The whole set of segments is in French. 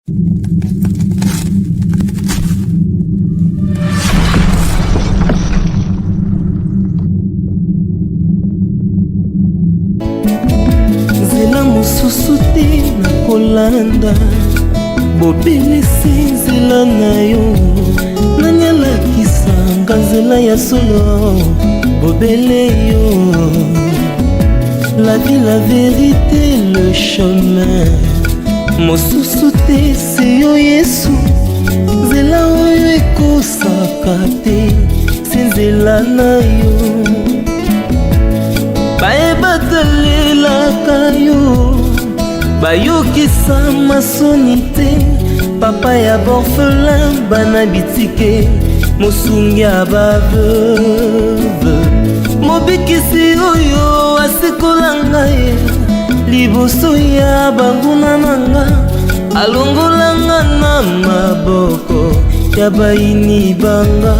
Nzela mosusu te na kolanda, bobelisi nzela na yo. Nani alakisanga nzela ya solo, bobele yo. La vie, la vérité, le chemin. Mosusu te se yo Yesu, nzela oyo ekosaka te, se nzela na yo. Bayebatalelaka yo, bayokisa masoni te. Papa ya borfelin, bana bitike, mosungi ya baveuve. Mobikisi oyo asekolanga ye, liboso ya banguna nanga, alongolanga na maboko ya baini banga.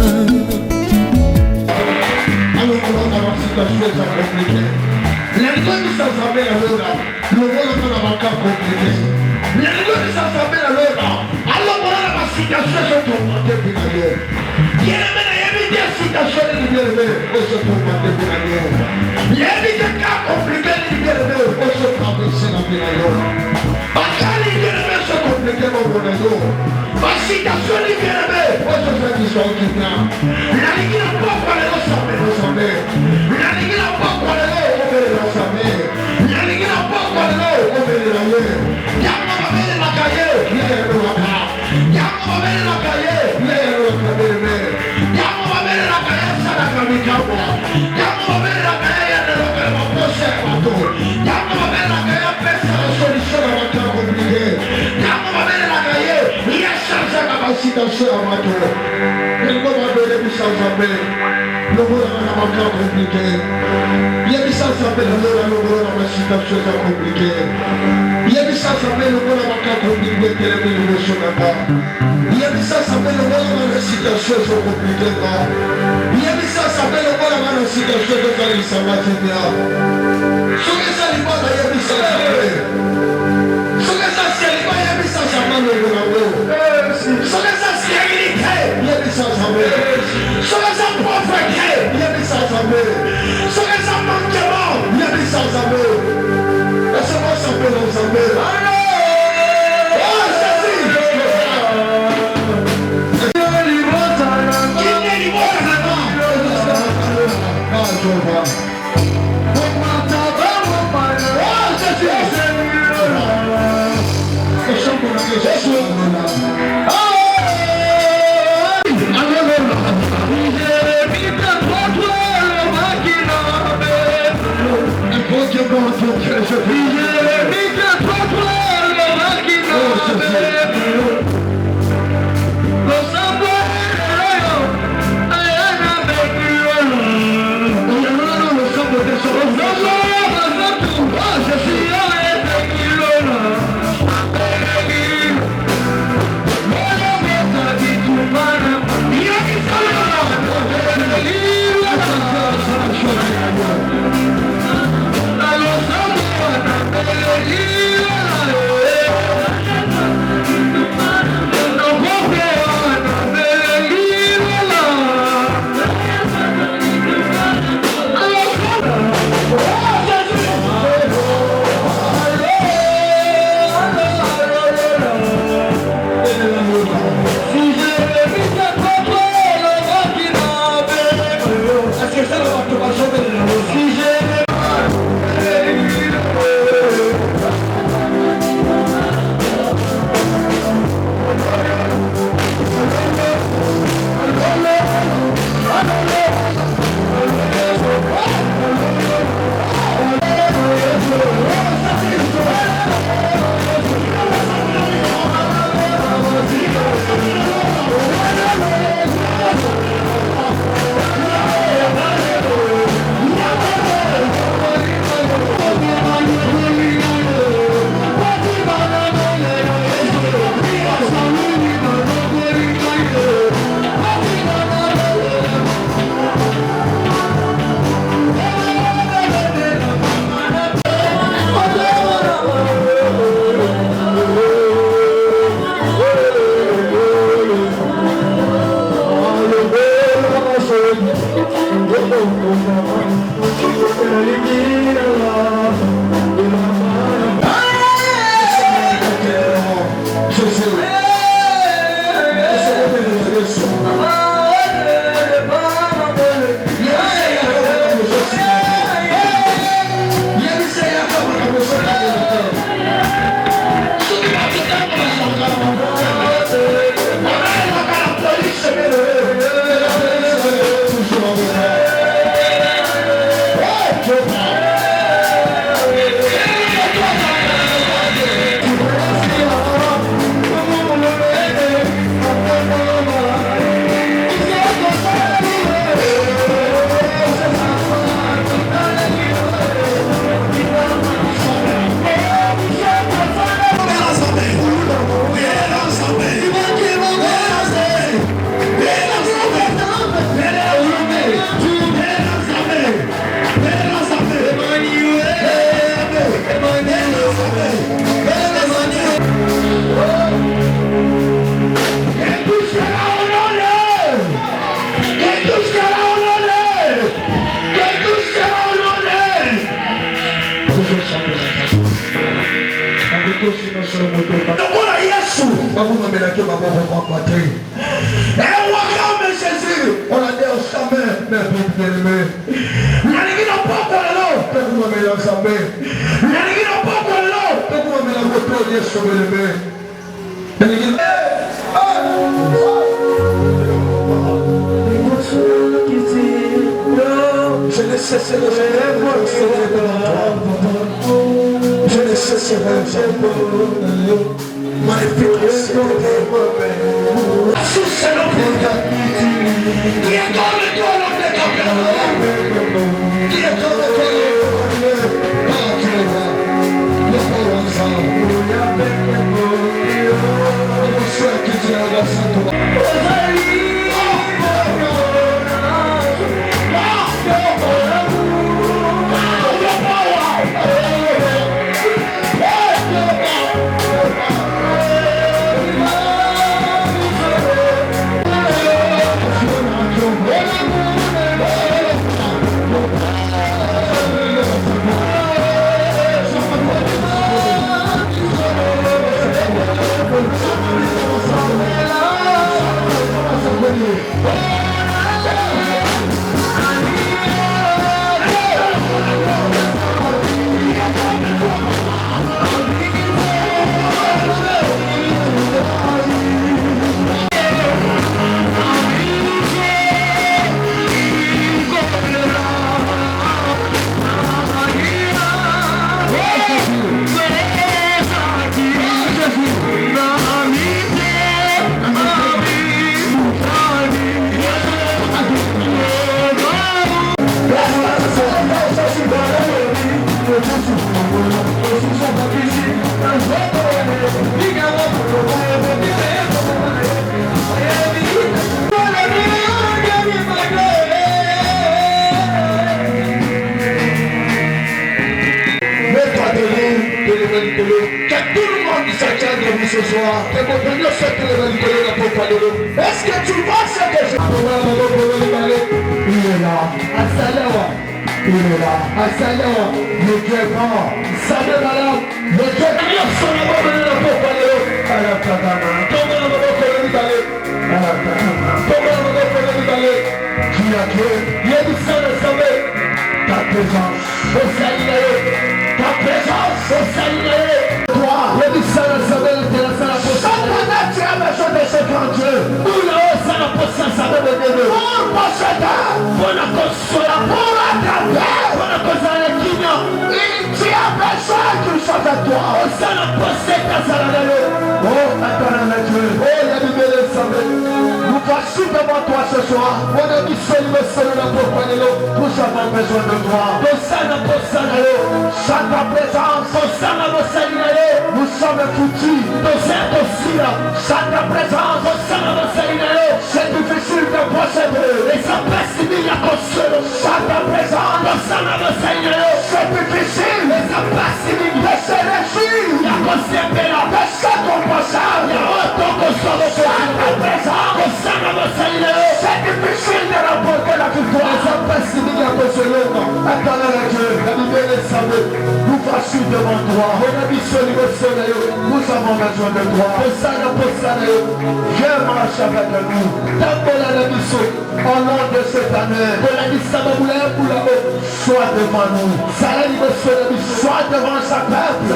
vous me mettez ma pauvre combattre. Et on me Jésus, on a dit au chemin, mais vous bien-aimés. Il y a qui n'ont pas pour l'eau, que vous me mettez ensemble. Il y a qui n'ont pas pour l'eau, que vous me mettez votre Dieu sur le levé. Il y a qui je ne cesserai je ne cesserai magnifique sous ce nom qui est dans le doigt l'homme de Gabriel qui est dans le doigt est-ce que tu vois ce que je il est là, Asalawa, il est là, Asalawa, le Dieu est grand, Samuel, le Dieu est ta présence, ta présence, nous voici devant toi ce soir. Nous avons besoin de toi. Sans ta présence, nous sommes foutus. Sans ta présence, c'est difficile de procéder. Sans ta présence, c'est difficile de se réjouir de ce qu'on possède. Sans ta présence, c'est difficile de remporter la victoire. Nous voici devant toi. Nous avons besoin de toi. Viens marcher avec nous. Au long de cette année, sois devant nous. Sois devant sa peuple.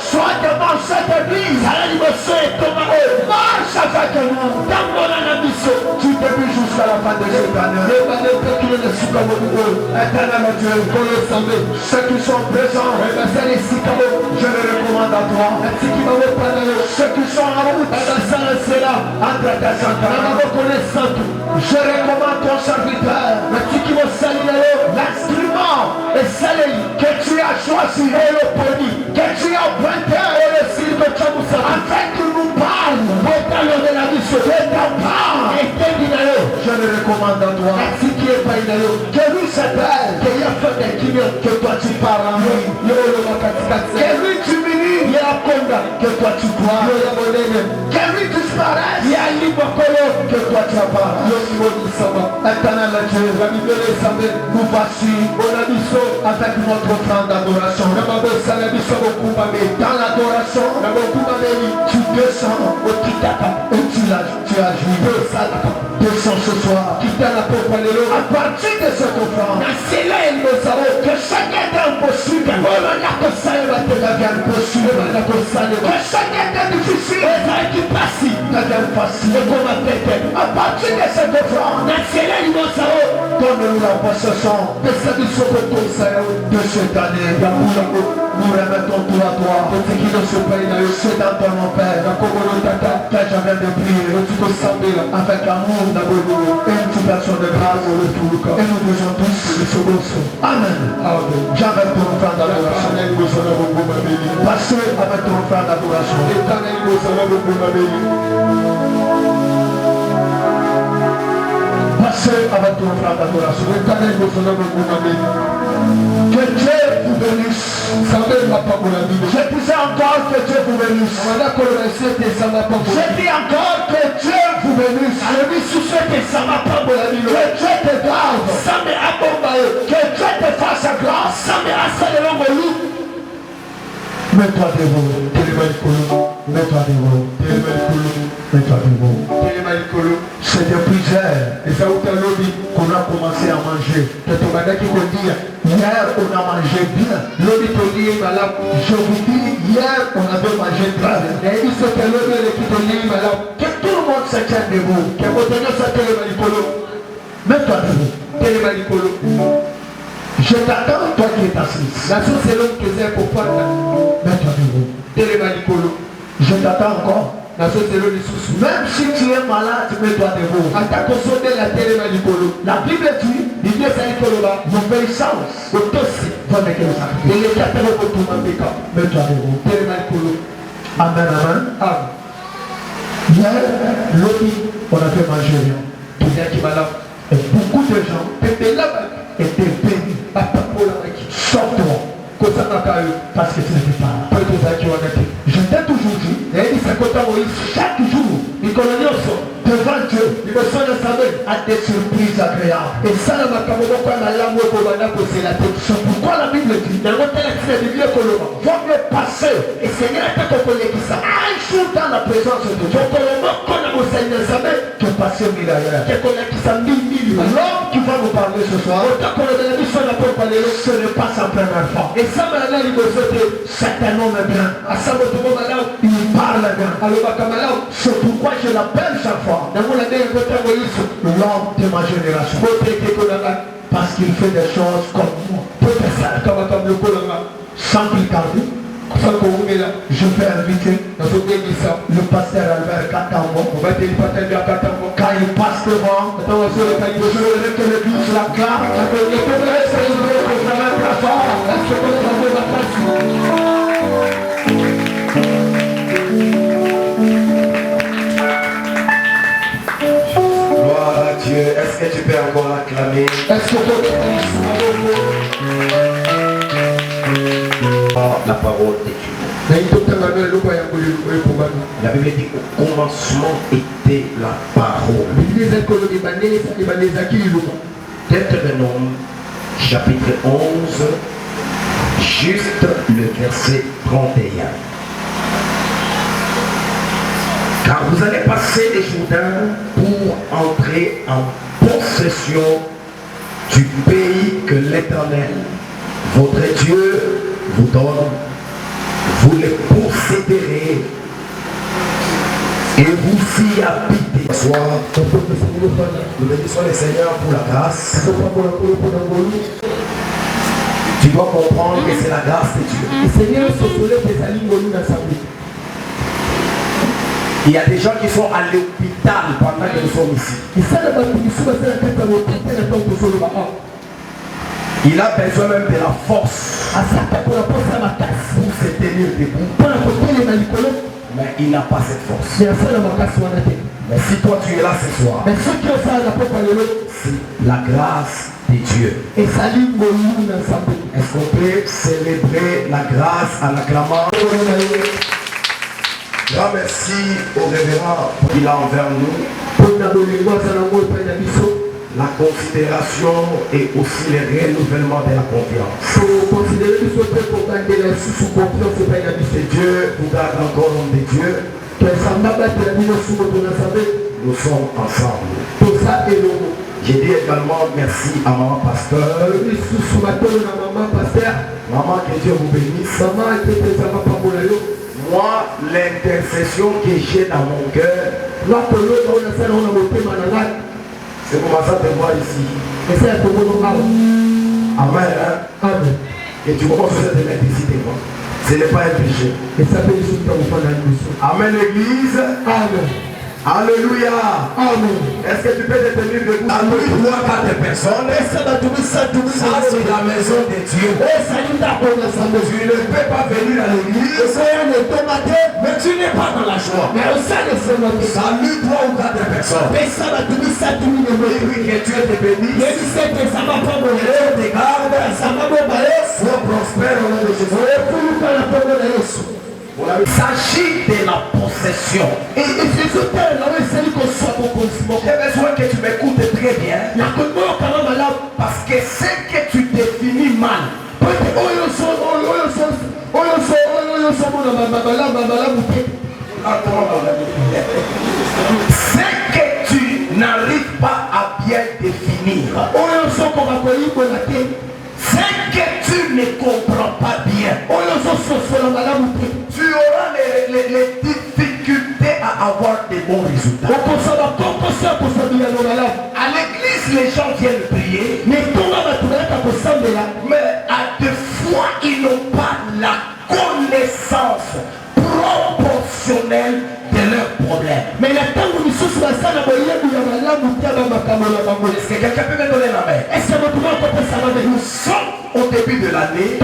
Sois devant cette église. Marche avec nous. Du début jusqu'à la fin de cette année. Éternel Dieu, ceux qui sont présents, je les recommande à toi. Ceux qui sont en route, entre tes centres, je recommande ton serviteur, l'instrument que tu as choisi, que tu as pointé, afin que nous parle de la vie sur je le recommande à toi. Que lui s'appelle, que toi tu parles en lui. Que lui t'humilie, que toi tu crois. Que lui disparaisse, que toi tu apparais. Éternel Dieu, nous voici avec notre offrande d'adoration. Dans l'adoration, tu 200 au Kitaka. Et tu as joué 200 ce soir. Kitana pour Palelo. À partir de cette offrande, c'est là il me savait que chacun d'un possible. Que ça va te faire possible. Que chacun d'un difficile. Qui passe. Devient facile. Et comme à partir de cette offrande, c'est là il me savait. Donne-nous la possession de cette conseil de cette année. Nous remettons tout à toi. Pour ce qui ne se paye, c'est dans ton nom, Père. Car j'avais de prier. Tu te sembles avec amour d'abord. Et une personne de grâce. Et nous disons tous le second. Amen. J'avais ton offrande d'adoration. Passez avec ton offrande d'adoration. Passez avec ton offrande d'adoration. Que Dieu vous bénisse. Je disais encore que Dieu vous bénisse. Je dis encore que Dieu vous bénisse. Que Dieu te garde. Que Dieu te fasse grâce. Mets-toi debout. Mets-toi debout. Mets-toi debout. C'est depuis hier qu'on a commencé à manger. Hier on a mangé bien. Je vous dis, hier on avait mangé très bien. Que tout le monde se tienne debout. Mets-toi debout. Je t'attends, toi qui es assis. Mets-toi debout. Je t'attends encore. Même si tu es malade, mets-toi debout. La Bible dit, l'obéissance va make le sacrifice. Mets-toi debout. Amen, amen. Hier, lobby, on a fait manger rien. Et beaucoup de gens étaient bénis. Sors-toi. Parce que tu n'étais pas là. Je t'ai toujours dit, chaque jour, devant Dieu, à des surprises agréables. Et ça, c'est pourquoi la Bible dit, vaut mieux passer un jour dans la présence de Dieu que passer 1000 ailleurs. L'homme qui va nous parler ce soir, ce n'est pas sa première fois. C'est un homme bien. Il parle bien. C'est pourquoi je l'appelle chaque fois l'homme de ma génération. Parce qu'il fait des choses comme moi. Sans qu'il calme. Je vais inviter le pasteur Albert Katambo. Quand il passe devant, je voudrais que l'église l'acclame. Gloire à Dieu. Est-ce que tu peux encore l'acclamer? La parole de Dieu. La Bible dit qu'au commencement était la parole. Deutéronome chapitre 11, juste le verset 31. Car vous allez passer les Jourdains pour entrer en possession du pays que l'Éternel, votre Dieu, vous donne. Vous les posséderez et vous y habitez. Bonsoir. Nous bénissons le Seigneur pour la grâce. Tu dois comprendre que c'est la grâce de Dieu. Il y a des gens qui sont à l'hôpital pendant que nous sommes ici. Il a besoin même de la force pour se tenir debout. Mais il n'a pas cette force. Mais si toi tu es là ce soir, c'est la grâce de Dieu. Est-ce qu'on peut célébrer la grâce en acclamant? Grand merci au révérend qu'il a envers nous. La considération et aussi le renouvellement de la confiance. Que Dieu vous garde encore homme de Dieu. Nous sommes ensemble. J'ai dit également merci à maman pasteur. Maman, que Dieu vous bénisse. Moi, l'intercession que j'ai dans mon cœur, c'est pour ça de voir ici. Amen. Amen. Et tu commences cette électricité. Ce n'est pas un péché. Amen, l'église. Amen. Alléluia. Amen. Est-ce que tu peux te tenir debout? Alléluia. 3-4 personnes. Ça, c'est la maison de Dieu. Tu ne peux pas venir à l'église, mais tu n'es pas dans la joie. Salut 3 ou 4 personnes. Et puis que Dieu te bénisse. Dieu te garde. Sois prospère au nom de Jésus. Il s'agit de la possession. Et j'ai besoin que tu m'écoutes très bien. Parce que c'est que tu définis mal. C'est que tu n'arrives pas à bien définir. C'est que tu ne comprends pas bien. Tu auras les difficultés à avoir des bons résultats. À l'église, les gens viennent prier. Mais à deux fois, ils n'ont pas la connaissance proportionnelle de leurs problèmes. Mais est-ce que quelqu'un peut me donner la main? Nous sommes au début de l'année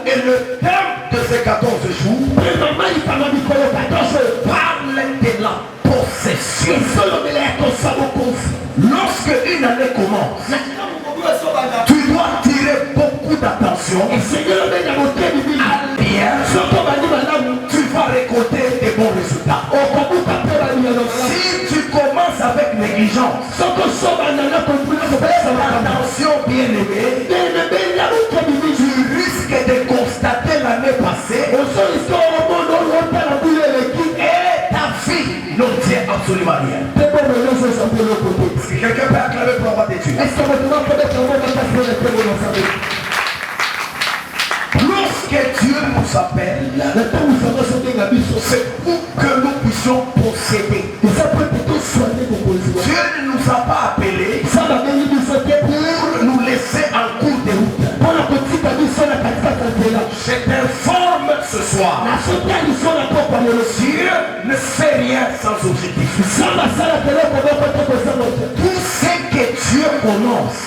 et le thème de ces 14 jours parle de la possession. Lorsque une année commence, tu dois tirer beaucoup d'attention à bien. Tu vas récolter des bons résultats. Si tu commences avec négligence, attention bien aimé, tu risques de constater l'année passée et ta vie n'obtient absolument rien. Est-ce que quelqu'un peut acclamer pour avoir des Dieu? Lorsque Dieu nous appelle, c'est pour que nous puissions posséder. Dieu ne nous a pas appelés pour nous laisser en cours de route. Je t'informe ce soir, Dieu ne fait rien sans objectif. Tout ce que Dieu commence,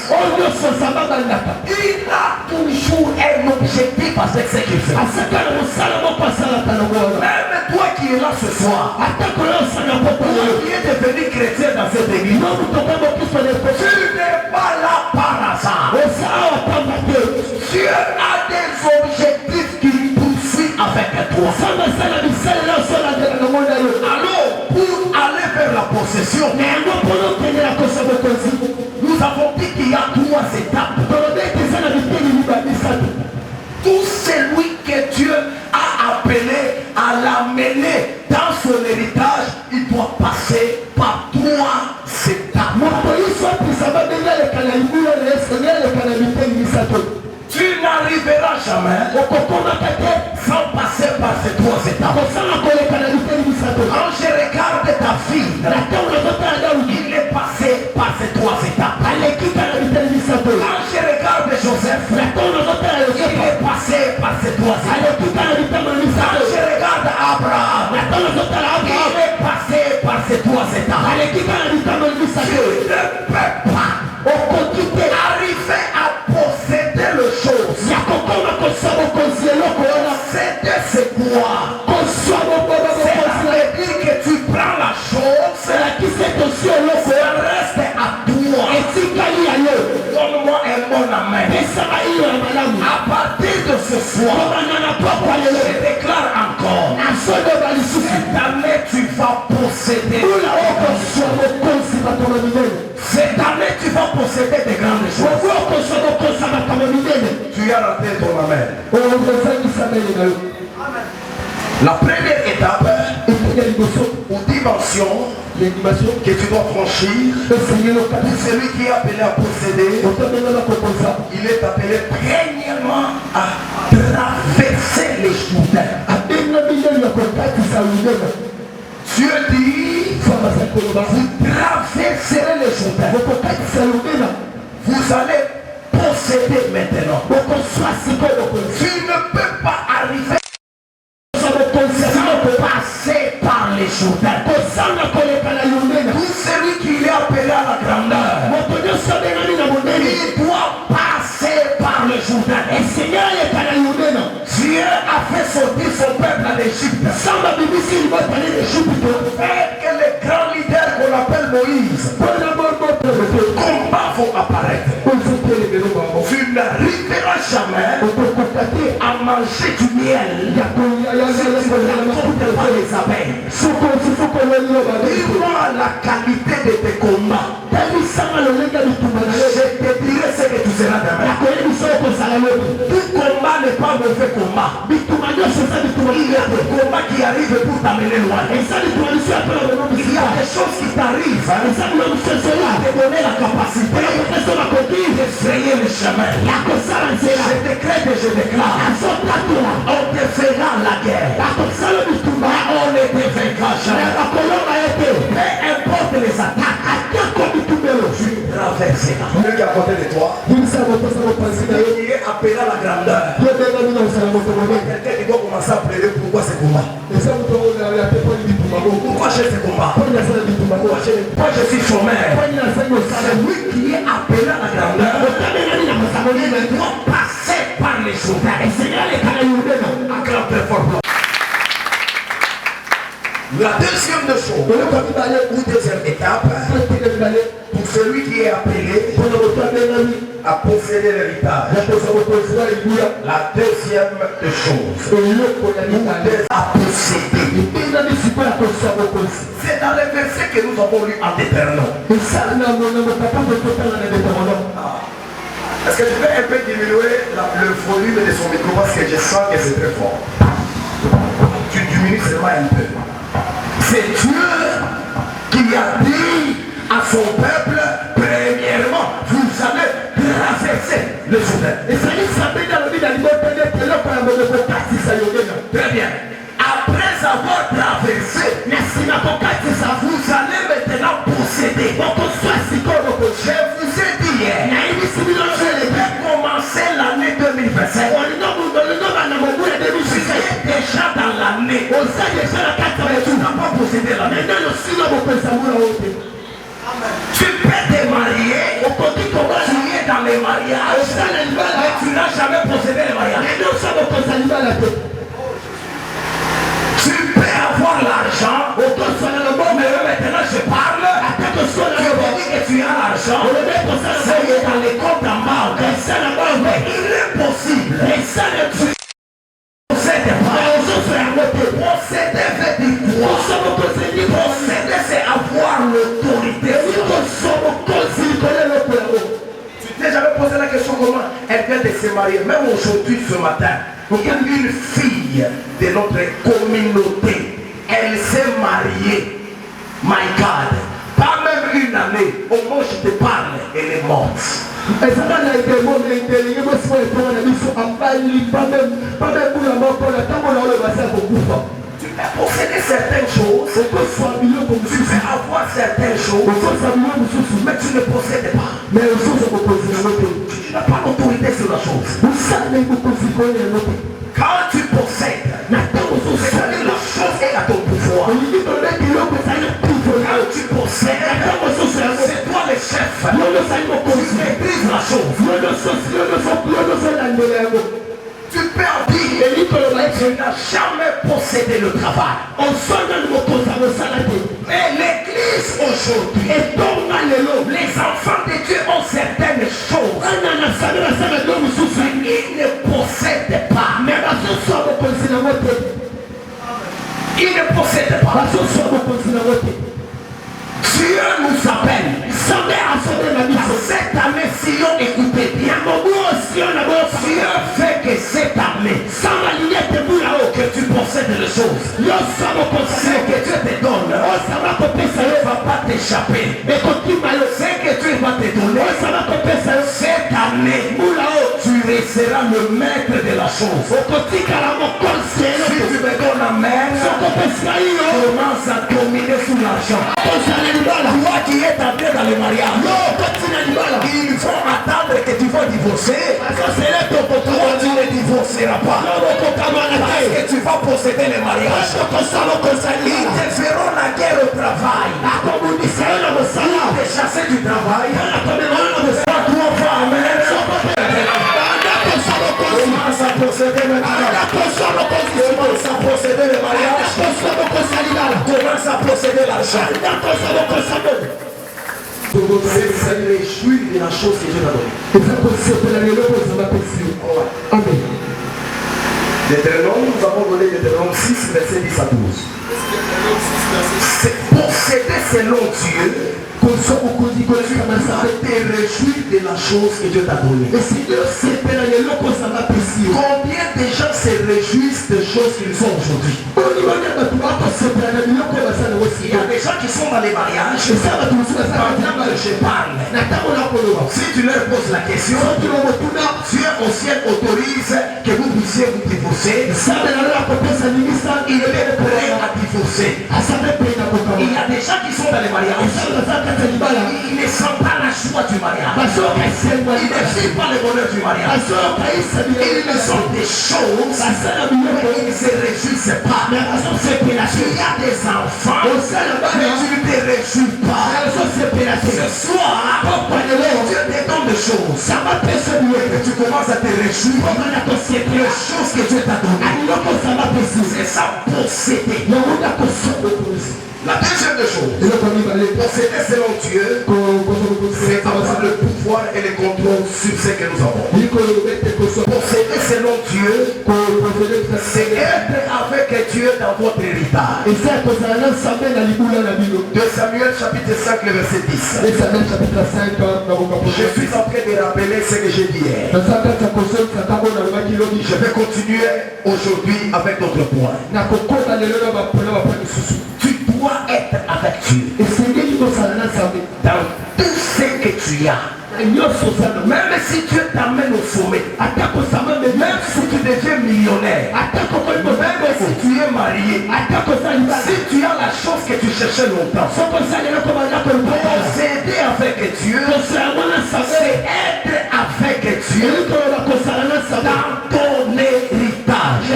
il a toujours un objectif avec ce qu'il fait. Même toi qui es là ce soir, toi qui es devenu chrétien dans cette église, tu n'es pas là par hasard. Dieu a des objectifs qu'il poursuit avec toi. Alors, pour aller vers la possession, nous avons dit qu'il y a 3 étapes. Tout celui que Dieu a appelé à l'amener dans son héritage, il doit passer par 3 étapes. Tu n'arriveras jamais sans passer par ces 3 étapes. Quand je regarde ta vie, il est passé par ces 3 étapes. Quand je regarde Joseph, il est passé par ces 3 étapes. Quand je regarde Abraham, il est passé par ces 3 étapes. Tu ne peux pas arriver à posséder le chose. Posséder c'est quoi? C'est-à-dire que tu prends la chose, ça reste à toi. Donne-moi un bon amen. À partir de ce soir, je déclare encore, cette année tu vas posséder. Cette année tu vas posséder des grandes choses. Tu as raté ton amen. La première étape, dimension que tu dois franchir, celui qui est appelé à posséder, il est appelé premièrement à traverser les Jourdains. Dieu dit, vous traverserez les Jourdains. Vous allez posséder maintenant. Tu ne peux pas arriver sans passer par les Jourdains. Tout celui qui est appelé à la grandeur, il doit passer par les Jourdains. Dieu a fait sortir son peuple à l'Égypte. Et que les grands leaders qu'on appelle Moïse, combats vont apparaître. Tu n'arriveras jamais à manger du miel si tu n'apportes pas les abeilles. Dis-moi la qualité de tes combats. Je te dirai ce que tu seras demain. Tout combat n'est pas mauvais combat. Il y a des combats qui arrivent pour t'amener loin. Il y a des choses qui t'arrivent pour te donner la capacité de frayer le chemin. Je décrète et je déclare. On te fera la guerre. On ne te vaincra jamais. Peu importe les attaques, tu traverseras. Celui qui est à côté de toi, il est appelé à la grandeur. Quelqu'un qui doit commencer à plaider pourquoi ce combat. Pourquoi j'ai ce combat? Pourquoi je suis chômeur? Celui qui est appelé à la grandeur, il doit passer par les Jourdains. Acclame très fort. La deuxième des choses, ou deuxième étape, pour celui qui est appelé à posséder l'héritage, la deuxième des choses, à posséder. C'est dans les versets que nous avons lus en Deutéronome. Est-ce que je vais un peu diminuer le volume de son micro parce que je sens que c'est très fort. Tu diminues seulement un peu. C'est Dieu qui a dit à son peuple, premièrement, vous allez traverser le Jourdain. Très bien. Après avoir traversé, vous allez maintenant posséder. Je vous ai dit hier, je vais commencer l'année 2025. Vous êtes déjà dans l'année. Tu n'as pas possédé l'année. Tu peux te marier, tu es dans les mariages, mais tu n'as jamais possédé le mariage. Tu peux avoir l'argent, mais maintenant je parle, je veux dire que tu as l'argent, c'est dans les comptes en banque, mais il est possible, tu possèdes pas. Posséder veut dire quoi? Posséder c'est avoir l'autorité. Tu t'es jamais posé la question comment elle vient de se marier, même aujourd'hui ce matin. Il y a une fille de notre communauté, elle s'est mariée, my God, pas même une année, au moment où je te parle, elle est morte. Tu peux posséder certaines choses, tu peux avoir certaines choses, mais tu ne possèdes pas. Tu n'as pas d'autorité sur la chose. Quand tu possèdes, c'est-à-dire la chose est à ton pouvoir. Quand tu possèdes, c'est toi le chef. Tu maîtrises la chose. Tu peux en dire, tu n'as jamais possédé le travail. Mais l'église aujourd'hui, les enfants de Dieu ont certaines choses. Ils ne possèdent pas. Ils ne possèdent pas. Dieu nous appelle Cette année, si on écoutait bien, Dieu fait que cette année, que tu possèdes les choses, ce que Dieu te donne, ne va pas t'échapper. Ce que Dieu va te donner, cette année, tu seras le maître de la chose. Si tu me donnes la main, commence à dominer sur l'argent. Toi qui es entré dans le mariage, il faut attendre que tu vas divorcer. Toi tu ne divorceras pas. Parce que tu vas posséder le mariage. Ils te feront la guerre au travail. Ils te chasser du travail. Toi va amen. Commence à posséder le mariage. Commence à posséder le mariage. Commence à posséder l'argent. C'est se réjouir de la chose que Dieu t'a donnée. Amen. Deutéronome, nous avons donné Deutéronome 6, verset 10 à 12. C'est posséder selon Dieu. Tu te réjouis de la chose que Dieu t'a donnée. Combien de gens se réjouissent des choses qu'ils font aujourd'hui? Il y a des gens qui sont dans les mariages. Je parle. Si tu leur poses la question, Dieu au ciel autorise que vous puissiez vous divorcer. Il est prêt à divorcer. Il y a des gens qui sont dans les mariages. Il ne sent pas la joie du mariage. Il ne vit pas le bonheur du mariage. Ils sont des choses, mais ils ne se réjouissent pas. Il y a des enfants, mais tu ne te réjouis pas. Ce soir, Dieu te donne des choses. Et tu commences à te réjouir des choses que Dieu t'a données. C'est ça, posséder. La deuxième des choses, posséder selon Dieu, c'est avoir le pouvoir et le contrôle sur ce que nous avons. Posséder selon Dieu, c'est être avec Dieu dans votre héritage. 2 Samuel chapitre 5, le verset 10. Je suis en train de rappeler ce que j'ai dit hier. Je vais continuer aujourd'hui avec notre point. Tu dois être avec Dieu dans tout ce que tu as. Même si Dieu t'amène au sommet, même si tu deviens millionnaire, même si tu es marié, si tu as la chose que tu cherchais longtemps, posséder avec Dieu, c'est être avec Dieu dans ton héritage.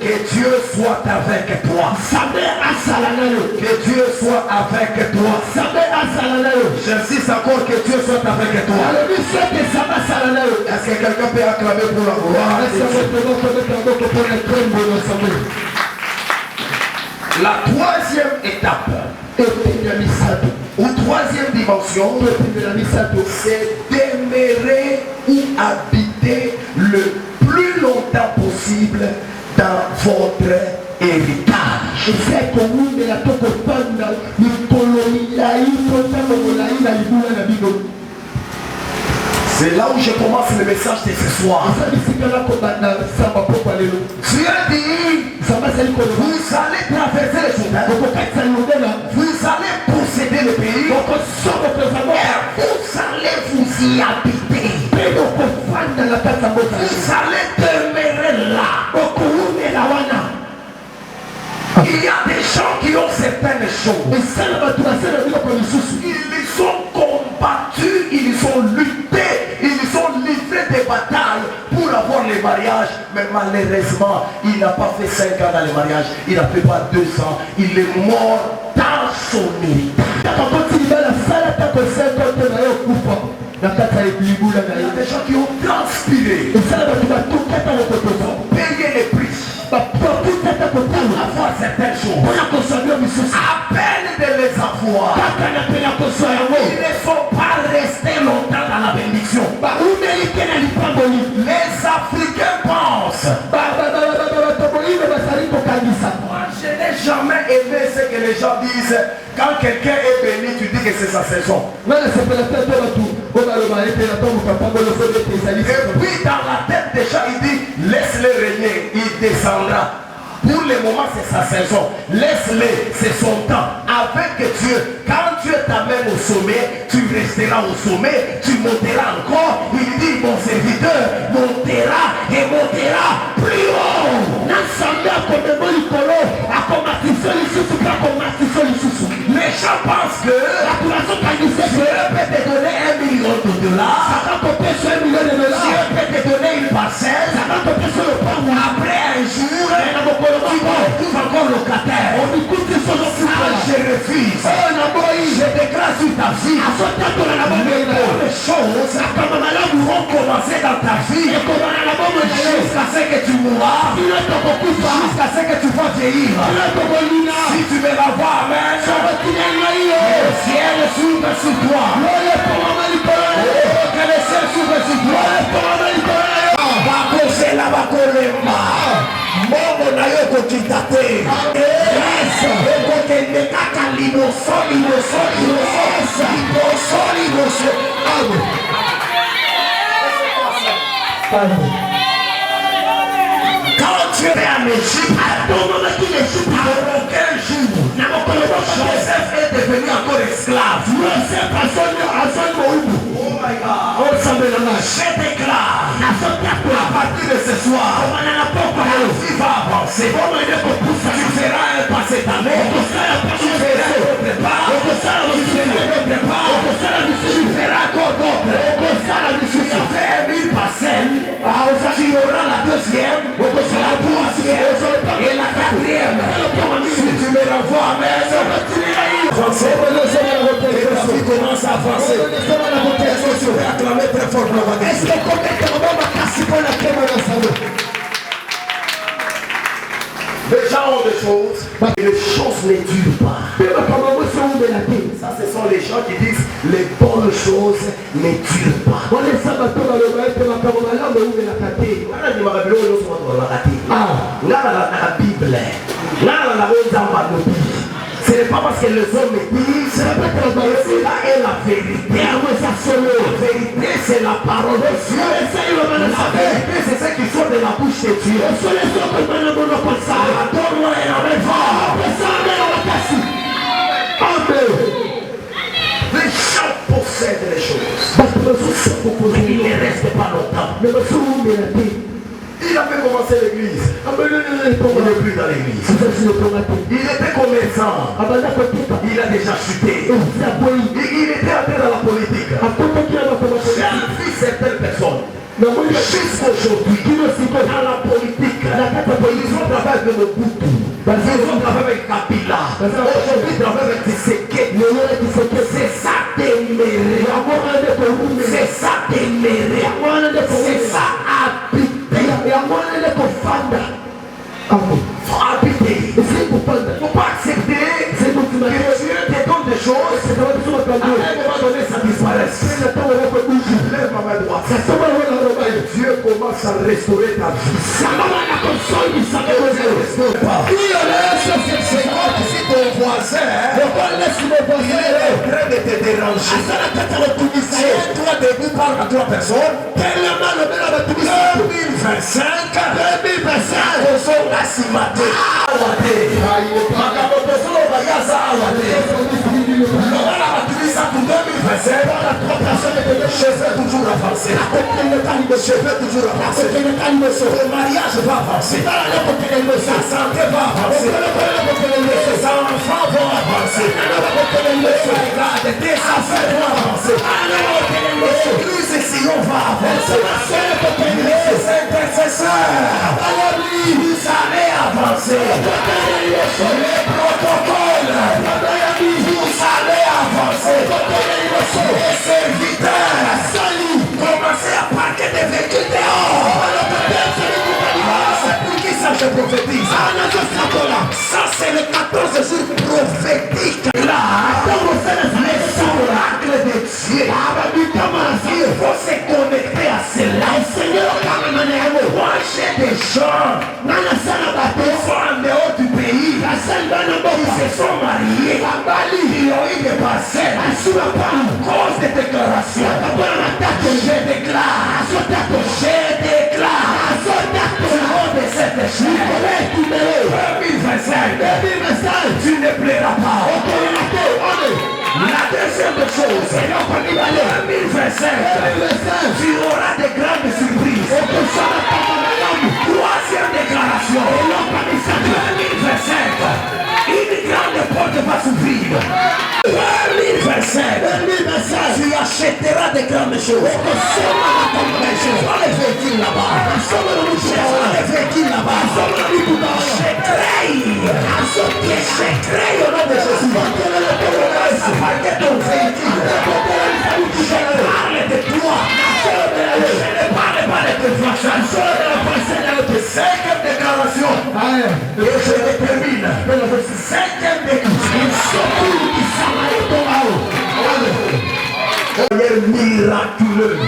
Que Dieu soit avec toi. Que Dieu soit avec toi. J'insiste encore que Dieu soit avec toi. Est-ce que quelqu'un peut acclamer pour la gloire? La troisième étape ou troisième dimension, c'est demeurer ou habiter le plus longtemps possible dans votre héritage. C'est là où je commence le message de ce soir. Dieu dit, vous allez traverser les Jourdain, vous allez posséder le pays, et vous allez vous y habiter. Vous allez demeurer là. Il y a des gens qui ont certaines choses. Ils ont combattu, ils ont lutté, ils ont livré des batailles pour avoir les mariages. Mais malheureusement, il n'a pas fait 5 ans dans les mariages. Il n'a fait pas 2 ans. Il est mort dans son héritage. Il y a des gens qui ont transpiré, payé les prix pour avoir certaines choses. À peine de les avoir, il ne faut pas rester longtemps dans la bénédiction. Les Africains pensent, moi je n'ai jamais jamais aimé ce que les gens disent. Quand quelqu'un est béni, tu dis que c'est sa saison. Et puis dans la tête des gens, il dit, laisse-le régner, il descendra. Pour le moment, c'est sa saison. Laisse-le, c'est son temps. Avec Dieu, quand Dieu t'amène au sommet, tu resteras au sommet, tu monteras encore. Il dit, mon serviteur montera et montera plus haut. Les gens pensent que Dieu peut te donner $1 million. Dieu peut te donner une parcelle. Après un jour, tu vas encore locataire. Je refuse. Je déclare sur ta vie. Les choses vont commencer dans ta vie jusqu'à ce que tu mourras, jusqu'à ce que tu vas vieillir. Si tu me la vois, amen, le ciel s'ouvre sur toi. Que le ciel s'ouvre sur toi. Bakosela bakolema momo na yo kokita te ekokende kaka liboso. Quand tu es en Égypte, pendant aucun jour, Joseph est devenu encore esclave. Oh my God. Je déclare à partir de ce soir, la vie va avancer. Tu feras un passé d'année. Tu feras d'autres pas. Tu feras encore d'autres. Tu fais 1000 passés. Tu auras la deuxième, la troisième et la quatrième. Si tu me renvoies, amen. Et la vie commence à avancer. Est-ce que tu veux acclamer très fort pour la Est-ce que les gens ont des choses, et les choses ne durent pas. Ça, ce sont les gens qui disent les bonnes choses ne durent pas. Ce n'est pas parce que les hommes disent, cela est la vérité. La vérité, c'est la parole de Dieu. La vérité, c'est ce qui sort de la bouche de Dieu. Adore-moi et la réforme. Les gens possèdent les choses, mais ils ne restent pas longtemps. Il avait commencé l'église. Il n'est plus dans l'église. Il était commerçant. Il a déjà chuté. Il était entré dans la politique. J'ai vu certaines personnes jusqu'aujourd'hui dans la politique. Ils ont travaillé avec Mobutu. Ils ont travaillé avec Kabila. Aujourd'hui, ils travaillent avec Tshisekedi. C'est ça téméraire. C'est ça téméraire. C'est ça habité. Habiter. Il ne faut pas accepter que Dieu te donne des choses. À un moment donné, ça disparaisse. Lève ma main droite. Dieu commence à restaurer ta vie. C'est comme si ton voisin il est en train de te déranger. Toi, début, parle à 3 personnes. 2025, la simate. Je vais toujours avancer. Le mariage va avancer. La santé va avancer. Les enfants vont avancer. Regarde, tes affaires vont avancer. L'église ici, on va avancer. Les intercesseurs, vous allez avancer. Les protocoles, vous allez avancer. Les serviteurs, commencez à parquer des véhicules dehors. C'est pour qui ça je prophétise? Ça c'est le 14 jours prophétique. Là, les oracles de Dieu. Il faut se connecter à cela. Moi j'ai des gens qui sont en dehors du pays. se sont mariés, ils ont eu des parcelles à cause des déclarations. Je déclare au nom de cette chaîne 2025, tu ne plairas pas. La deuxième chose, 2025, tu auras des grandes surprises. Troisième déclaration, 2025, une grande porte va s'ouvrir. 2025, tu achèteras des grandes choses. Prends les véhicules là-bas. Les véhicules là-bas. Je crée au nom de Jésus. Appartez ton véhicule. Je parle de toi. Je ne parle pas de tes voisins. Cinquième déclaration. Et je détermine. Cinquième déclaration. Miraculeux. Je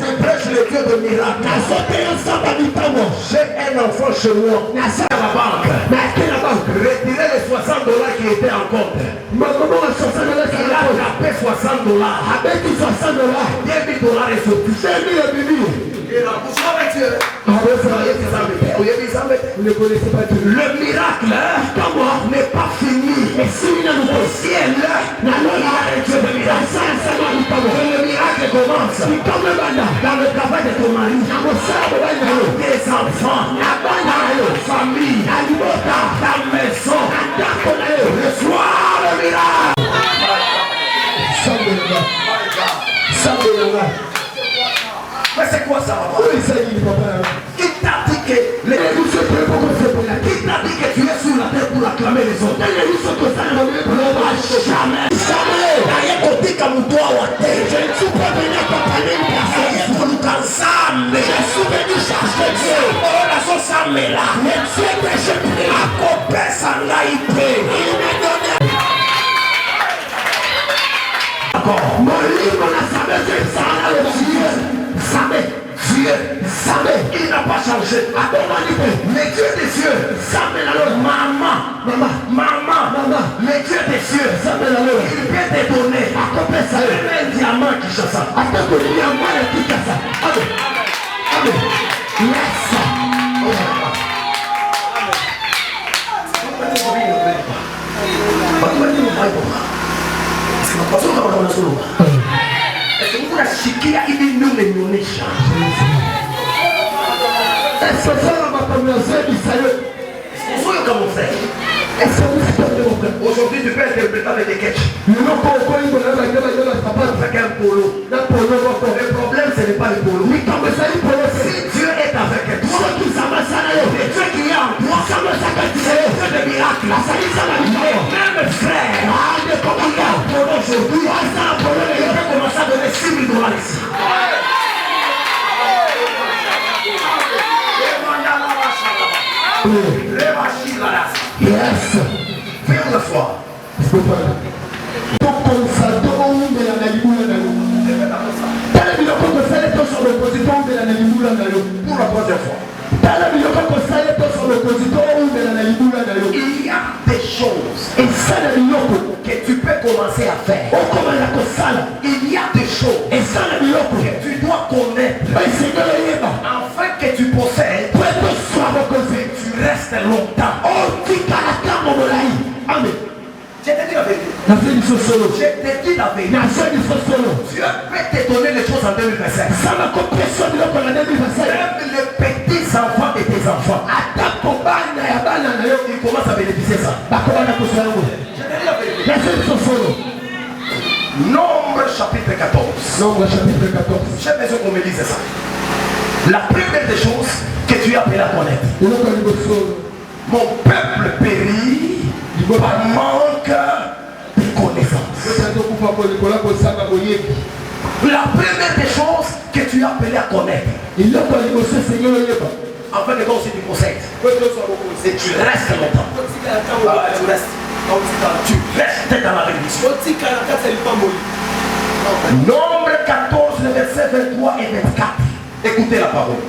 te prêche le Dieu de miracle. J'ai un enfant chez moi. À la banque. Retirez les $60 qui étaient en compte. Il a tapé $60. $10,000 est sorti. Vous ne connaissez pas Dieu. Le miracle n'est pas fini. Et si au ciel, il y a un Dieu de miracle. Le miracle commence dans le travail de ton mari, tes enfants, ta famille, ta maison. Reçois le miracle. Mais c'est quoi ça? Qui t'a dit que tu es sur la terre pour acclamer les autres? Jamais. Je ne suis pas venu accompagner une personne. Je suis venu chercher Dieu. Il n'a pas changé. Mais Dieu des cieux, maman, mais Dieu des cieux, il peut te donner un diamant qui chasse. Sikia hivi ndio nimeonyesha. Aujourd'hui tu peux interpréter avec des catchs. Le problème ce n'est pas le polo. Si Dieu est avec toi, Dieu qui est en toi, c'est Dieu de miracle. Même frère, aujourd'hui, il peut commencer à donner $6,000 ici. Yes. Viens t'asseoir. Pour la troisième fois. Il y a des choses que tu peux commencer à faire. Il y a des choses que tu dois connaître afin que tu possèdes, que tu restes longtemps. Amen. Je te dis la vérité. Je te dis la vérité. Dieu peut te donner les choses en 2025. Même les petits enfants de tes enfants, ils commencent à bénéficier ça. Je te dis la vérité. Nombre chapitre 14. J'ai besoin qu'on me dise ça. La première des choses que tu as appelé à connaître. Mon peuple périt par manque de connaissance. La première des choses que tu as appelé à connaître, afin de voir si tu possèdes, et tu restes longtemps. Tu restes dans la bénédiction. Nombre 14, le verset 23 et 24. Écoutez la parole.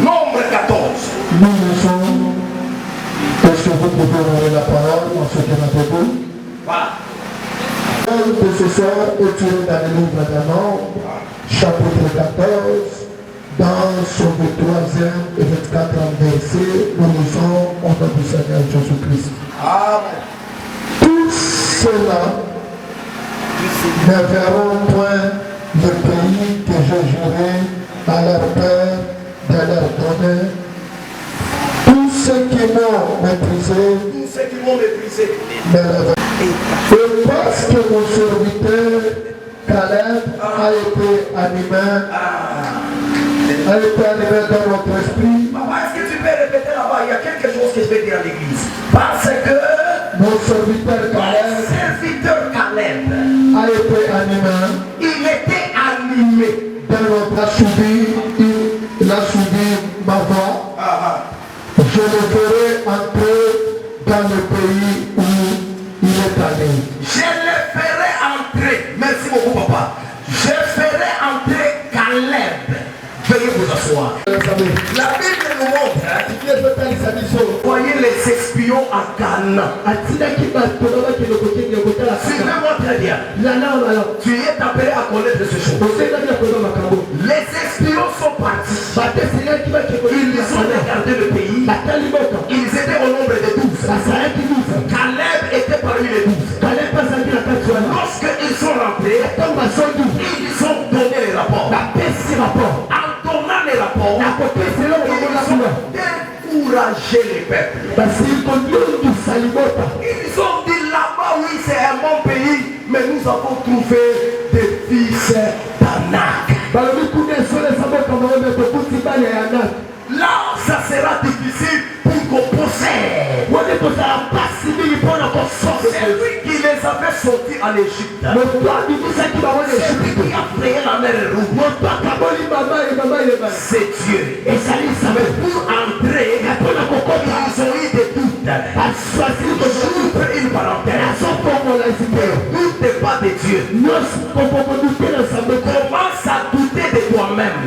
Nombre 14. Nous sommes. Est-ce que vous pouvez ouvrir la parole en ce qui est debout? Voilà. De ce soir est tiré dans le livre des Nombres, chapitre 14, dans son 23e et 24e verset, nous lisons au nom du Seigneur Jésus-Christ. Amen. Tous ceux-là ne verront point le pays que j'ai juré à leur père de leur donner. Tous ceux qui m'ont méprisé, Tous ceux qui m'ont méprisé. me révèrent. Et parce que mon serviteur Caleb a été animé dans notre esprit, Papa, est-ce que tu peux répéter là-bas? Il y a quelque chose que je vais dire à l'église. Parce que mon serviteur mon Caleb serviteur Caleb, a été animé il était animé. dans notre il a suivi ma voix. Je le ferai entrer dans le pays où il est allé. Je le ferai entrer. Merci beaucoup, papa. Je ferai entrer Caleb. Veuillez vous asseoir. La Bible nous montre, voyez les espions à Cana. Suivez-moi très bien. Tu es appelé à connaître ces choses. Les espions sont partis. Ils ont regardé le pays. Ils étaient au nombre de 12. Caleb était parmi les 12. Lorsqu'ils sont rentrés, ils ont donné les rapports. En donnant les rapports, ils ont découragé les peuples. Ils ont dit là-bas, oui, c'est un bon pays, mais nous avons trouvé des fils d'Anak. Là, ça sera difficile pour qu'on possède. C'est lui qui les avait sortis en Égypte. C'est lui qui a créé la mer rouge. C'est Dieu. Mais pour entrer, ils ont eu des doutes. J'ouvre une parenthèse. Ne doute pas de Dieu. Commence à douter de toi-même.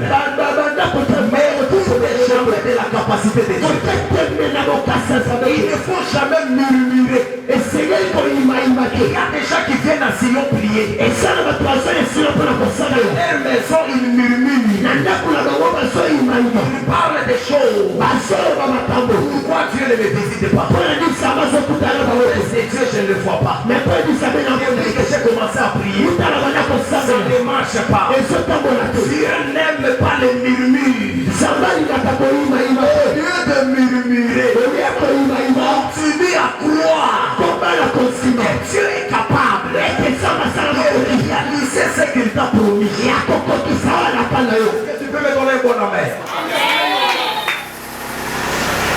Mais doute jamais de la capacité de Dieu. Il ne faut jamais murmurer. Il y a des gens qui viennent à Sion prier. Leur maison, ils murmurent. Ils parlent des choses. Pourquoi Dieu ne me visite pas? C'est Dieu, je ne le vois pas. Depuis que j'ai commencé à prier, ça ne marche pas. Dieu n'aime pas les murmures. Au lieu de murmurer, continue à croire que Dieu est capable de réaliser ce qu'il t'a promis. Est-ce que tu peux me donner un bon amen?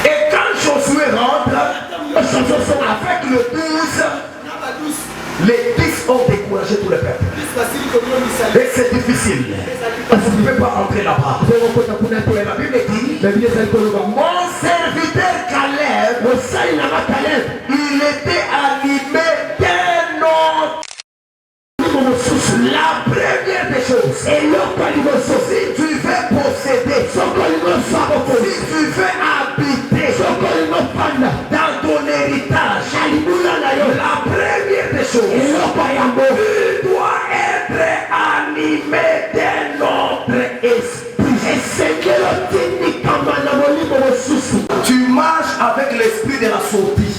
Et quand Josué rentre, avec le 12, les 10 ont découragé tout le peuple. Et c'est difficile. Vous ne pouvez pas entrer là-bas. Mais la Bible dit, mon serviteur Caleb, il était animé d'un autre. La première des choses, si tu veux posséder, si tu veux habiter dans ton héritage, la première des choses, tu dois être animé d'un autre esprit. Tu marches avec l'esprit de la sortie.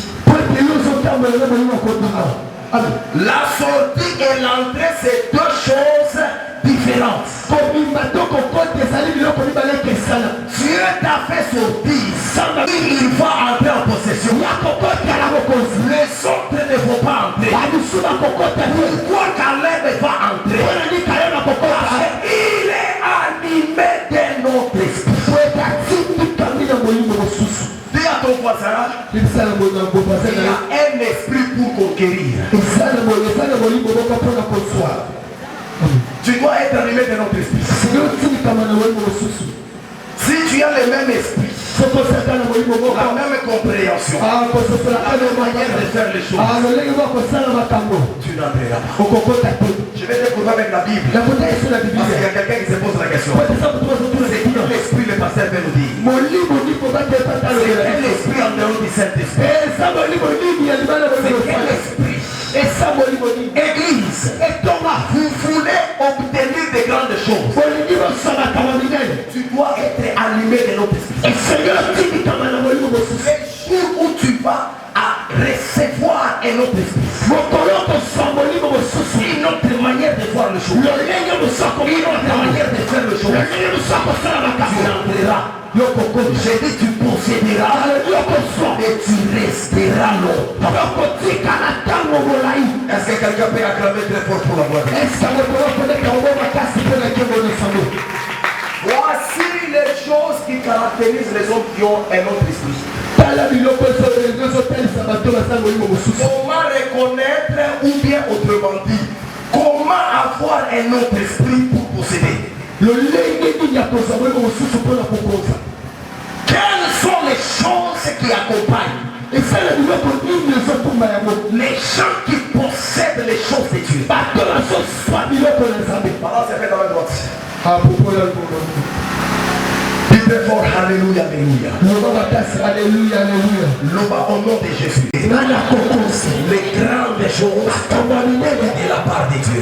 La sortie et l'entrée, c'est deux choses différentes. Dieu t'a fait sortir. Il va entrer en possession. Les autres ne vont pas entrer. Pourquoi Caleb va entrer? Il est animé d'un autre esprit. Dis à ton voisin, il y a un esprit pour conquérir. Tu dois être animé de notre esprit. Si tu as le même esprit, la même compréhension, la même manière de faire les choses, tu n'entreras pas. Je vais découvrir avec la Bible. Parce qu'il y a quelqu'un qui se pose la question. C'est quel l'esprit le pasteur veut nous dire? C'est quel l'esprit en dehors du Saint-Esprit? C'est quel esprit? Église, vous voulez obtenir de grandes choses. Tu dois être animé de notre esprit. Les jours où tu vas à recevoir un autre esprit, une autre manière de voir les choses, une autre manière de faire les choses, tu entreras. J'ai dit tu posséderas et tu resteras longtemps. Est-ce que quelqu'un peut acclamer très fort pour la voix? Voici les choses qui caractérisent les hommes qui ont un autre esprit. Comment reconnaître, ou bien autrement dit, comment avoir un autre esprit pour posséder? Quelles sont les choses qui accompagnent les gens qui possèdent les choses de Dieu? Voilà, c'est fait dans la droite. Dites fort, alléluia, alléluia. Alléluia, alléluia. Loba au nom de Jésus. Les grandes choses de la part de Dieu.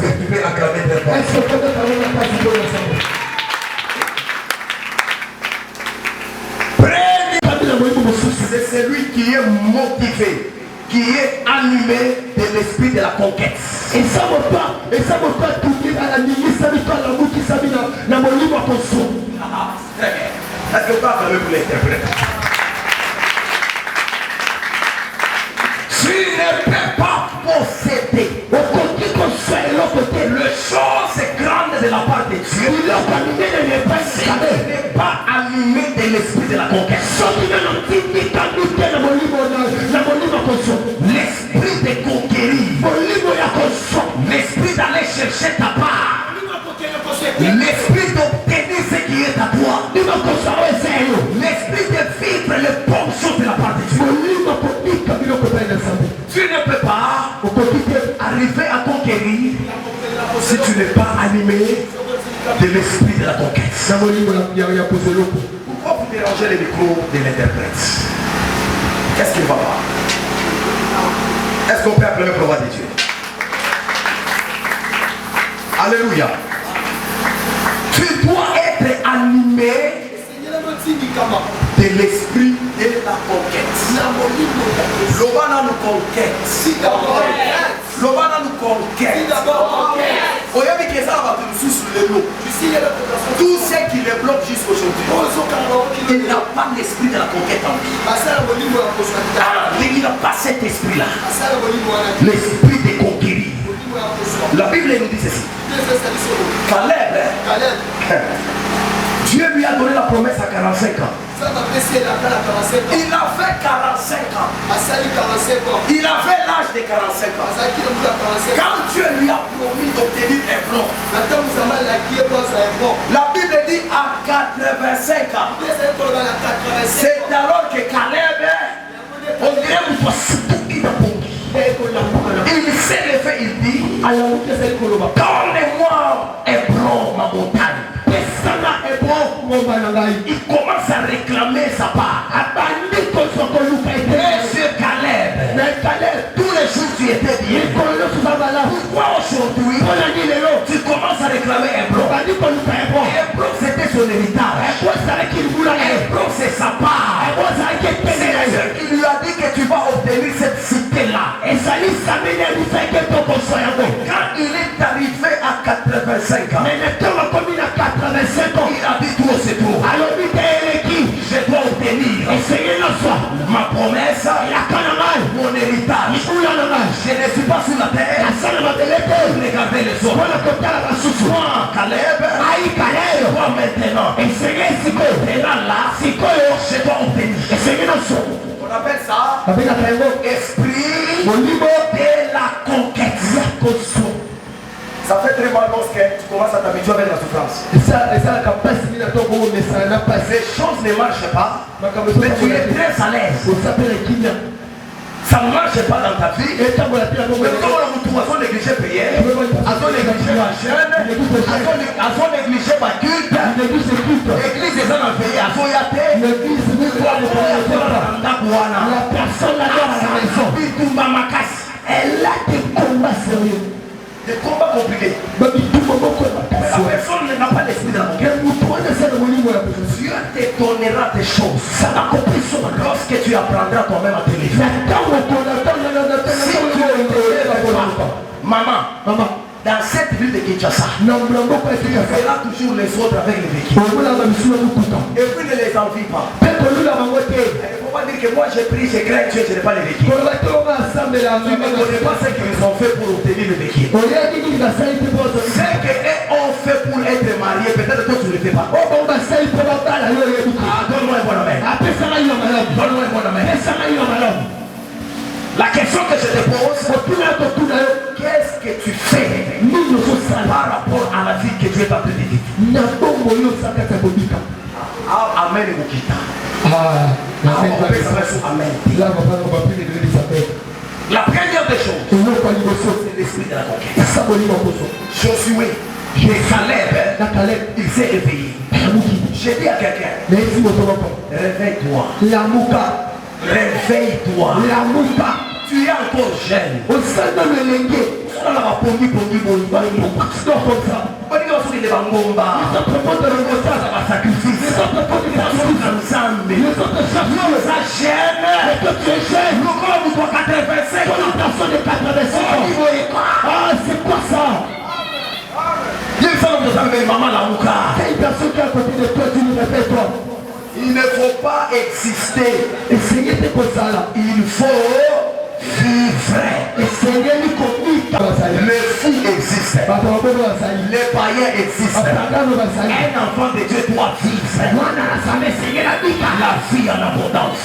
Est-ce que tu peux acclamer très fort? C'est celui qui est motivé, qui est animé de l'esprit de la conquête. Et ça ne va pas tout dire à la limite, ça ne va pas la bouche qui s'habille dans mon livre à construire. Est-ce que vous avez voulu l'interpréter? Tu ne peux pas posséder le chose grande de la part de Dieu. Tu n'es pas animé de l'esprit de la conquête. L'esprit de conquérir, l'esprit d'aller chercher ta part, l'esprit d'obtenir ce qui est à toi, l'esprit de vivre les bonnes choses de la part de Dieu. Tu ne peux pas arriver à conquérir si tu n'es pas animé de l'esprit de la conquête. Pourquoi vous dérangez les micros de l'interprète? Qu'est-ce qui ne va pas? Est-ce qu'on peut appeler le roi de Dieu? Alléluia. Tu dois être animé de l'esprit de la conquête. L'Obana nous conquête. L'Obana nous conquête. Tout ce qui les bloque jusqu'aujourd'hui, il n'a pas l'esprit de la conquête en lui. Il n'a pas cet esprit-là. L'esprit de conquérir. La Bible nous dit ceci. Caleb, Dieu lui a donné la promesse à 45 ans. Il a fait 45 ans. Il avait l'âge de 45 ans. Quand Dieu lui a promis d'obtenir un plan, la Bible dit à 85 ans. C'est alors que Caleb, on dirait que il s'est levé, il dit, donne-moi Hébron, ma montagne. Il commence à réclamer sa part. Monsieur Caleb, tous les jours tu étais bien. Pourquoi aujourd'hui tu commences à réclamer Hébron? Hébron c'était son héritage. Hébron c'est sa part. C'est ce qui lui a dit que tu vas obtenir cette cité-là. Quand il est arrivé à 85 ans, il a dit trop c'est trop. Je dois obtenir ma promesse, mon héritage. Je ne suis pas sur la terre. Regardez les autres. Moi, Caleb, moi maintenant. Et là, je dois obtenir. On appelle ça esprit de la conquête. Ça fait très mal lorsque tu commences à t'habituer avec la souffrance. Et ça, la capacité de ton gros, mais ça n'a pas. Les choses ne marchent pas, mais tu es très à l'aise. Ça ne marche pas dans ta vie. Mais comme on a négligé payer, on a négligé la chaîne, on a négligé ma culte, l'église des gens ont payé, on a été, la personne là dans la maison, elle a des combats sérieux. Des combats compliqués. Mais la personne n'a pas l'esprit de la guerre. Dieu te donnera des choses. Ça n'a compris lorsque tu apprendras toi-même à te livrer. Si tu es maman, dans cette ville de Kinshasa, tu feras toujours les autres avec les véhicules. Et puis ne les envie pas. Il ne faut pas dire que moi j'ai pris, j'ai craint Dieu, je n'ai pas les véhicules. Tu ne connais pas ce qu'ils ont fait pour obtenir les véhicules. Ce qu'ils ont fait pour être mariés, peut-être que tu ne le fais pas. Donne-moi un bon amen. Donne-moi un bon amen. La question que je te pose, qu'est-ce que tu fais par rapport à la vie que tu es en train de vivre? Amen et Mokita. On peut s'arrêter sur Amen. La première des choses, c'est l'esprit de la conquête. Josué, Caleb, il s'est réveillé. J'ai dit à quelqu'un, réveille-toi. Réveille-toi. Tu es encore jeune. Au sein de l'élégé, on a pongi. C'est quoi ça? Il ne faut pas exister. Il faut vivre. Les fous existent. Les païens existent. Un enfant de Dieu doit vivre. La vie en abondance.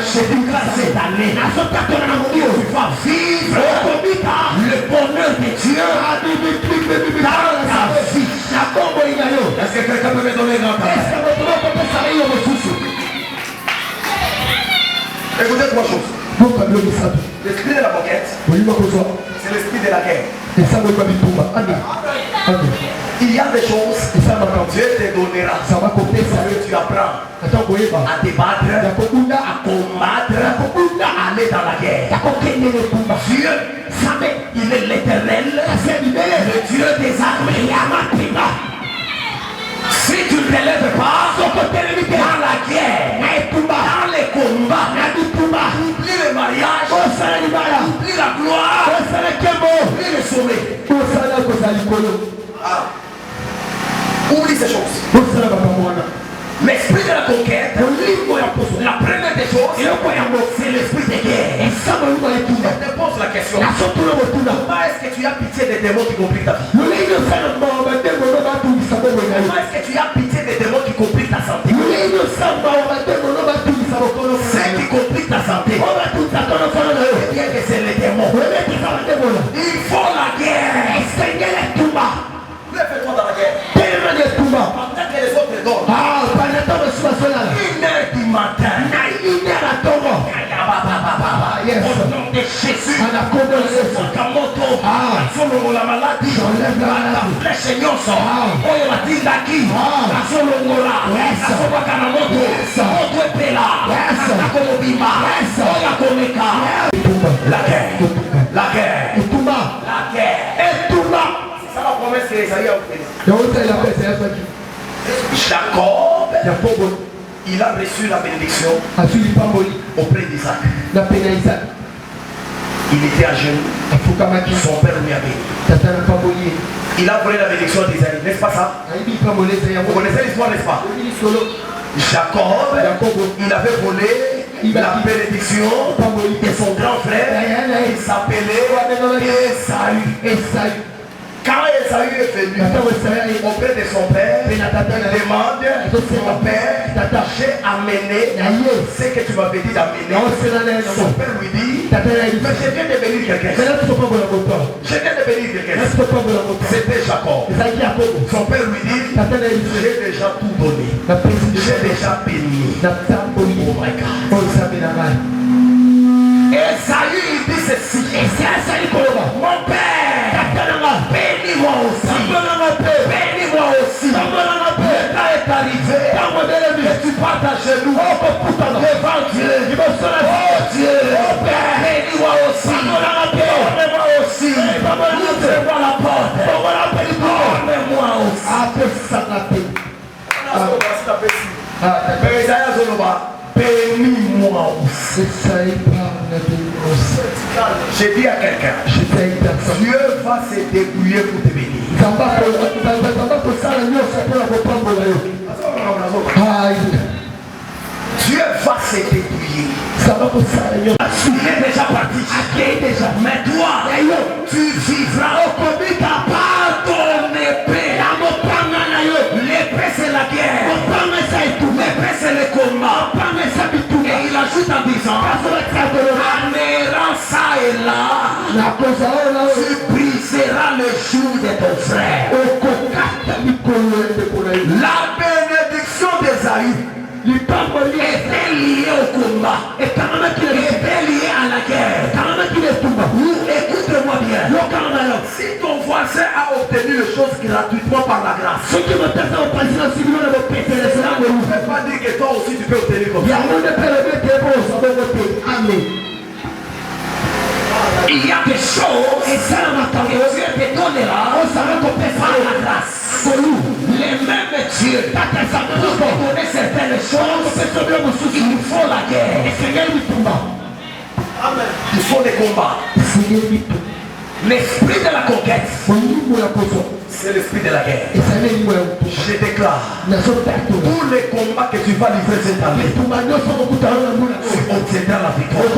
Cette année, tu vas vivre le bonheur de Dieu dans ta vie. Est-ce que quelqu'un peut me donner un temps? Écoutez trois choses. L'esprit de la conquête, c'est l'esprit de la guerre. Il y a des choses que Dieu te donnera. Que tu apprends à te battre, à combattre, à aller dans la guerre. Dieu, il est l'éternel, le Dieu des armées. Si tu ne te lèves pas dans la guerre, dans les combats, oublie le mariage, oublie la gloire, oublie le sommet. Oublie ces choses. L'esprit de la conquête, la première des choses, c'est l'esprit de guerre. Je te pose la question. Comment est-ce que tu as pitié des démons qui compliquent ta vie? Comment est-ce que tu as pitié des démons qui compliquent ta santé? Ceux qui compliquent ta santé, eh bien que c'est les démons. Il faut la guerre. Lève-toi dans la guerre. Pendant que les autres dorment. 1h du matin. Au nom de Jésus. Sakamoto. La maladie. La flèche nyonso. Oyo batindaki. Nasolongola. Nasobakanamoto. Moto epela. Nakomobima. Oya komeka. La guerre. La guerre. La guerre. C'est ça la promesse que Esaïe a obtenue. Jacob, il a reçu la bénédiction auprès d'Isaac. Il était à genoux. Son père lui a béni. Il a volé la bénédiction d'Isaïe, n'est-ce pas ça? Vous connaissez l'histoire, n'est-ce pas? Jacob, il avait volé la bénédiction de son grand frère. Il s'appelait Esaü. Quand Esaü est venu auprès de son père, il demande, mon père, j'ai amené ce que tu m'avais dit d'amener. Son père lui dit, mais je viens de bénir quelqu'un. Je viens de bénir quelqu'un. C'était Jacob. Son père lui dit, j'ai déjà tout donné. J'ai déjà béni. Oh my God. Esaü il dit ceci. Mon père, bénis-moi aussi. Bénis-moi aussi. Le temps est arrivé. Et tu parles à genoux devant Dieu. Oh Dieu, bénis-moi aussi. Donne-moi aussi. Ouvre-moi la porte. Donne-moi aussi. Bénis-moi aussi. J'ai dit à quelqu'un, Dieu va se débrouiller pour te bénir. Dieu va se débrouiller. Il est déjà parti. Mais toi, tu vivras par ton épée. L'épée c'est la guerre. L'épée c'est le combat. Et il ajoute en disant, en errant ça et là, tu briseras le joug de ton frère. La bénédiction d'Ésaü était liée au combat, était liée à la guerre. Écoute-moi bien. Si ton voisin a obtenu les choses gratuitement par la grâce, ne peux pas dire que toi aussi tu peux obtenir comme ça. Il y a des choses que Dieu te donnera par la grâce. Les mêmes dieux pour te donner certaines choses, il faut la guerre. Il faut des combats. L'esprit de la conquête, c'est l'esprit de la guerre. Je déclare, tous les combats que tu vas livrer cette année, tu obtiendras la victoire.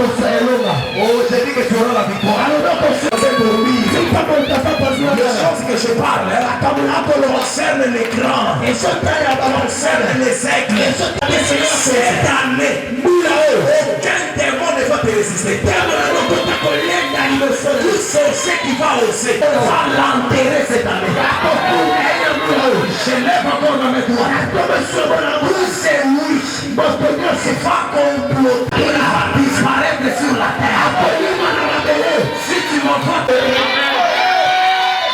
Oh, j'ai dit que tu auras la victoire. Les choses que je parle concernent les grands, concernent les aigles. Cette année, aucun démon ne va te résister. Tout sorcier qui va oser va l'enterrer cette année. Je lève encore dans mes doigts. Tout c'est oui. C'est pas comploter. Il va disparaître sur la terre. Si tu m'entends,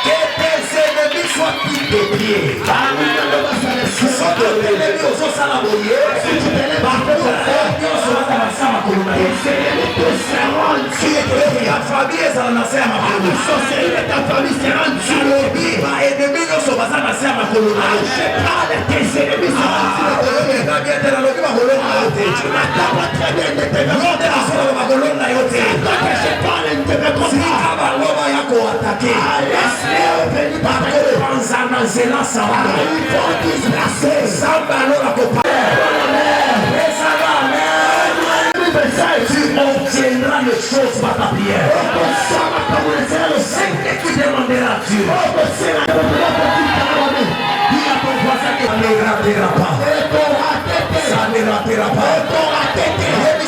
que tes ennemis soient tous dédiés. Si tes ennemis sont salaboyés, ta famille est dans la serre ma famille. Ta famille sera tuée. Ma ennemi non sont pas dans la serre ma colonne. Je parle tes ennemis. Tu obtiendras les choses par ta prière. C'est que tu demanderas à Dieu. Dis à ton voisin que ça ne ratera pas. Ça ne ratera pas.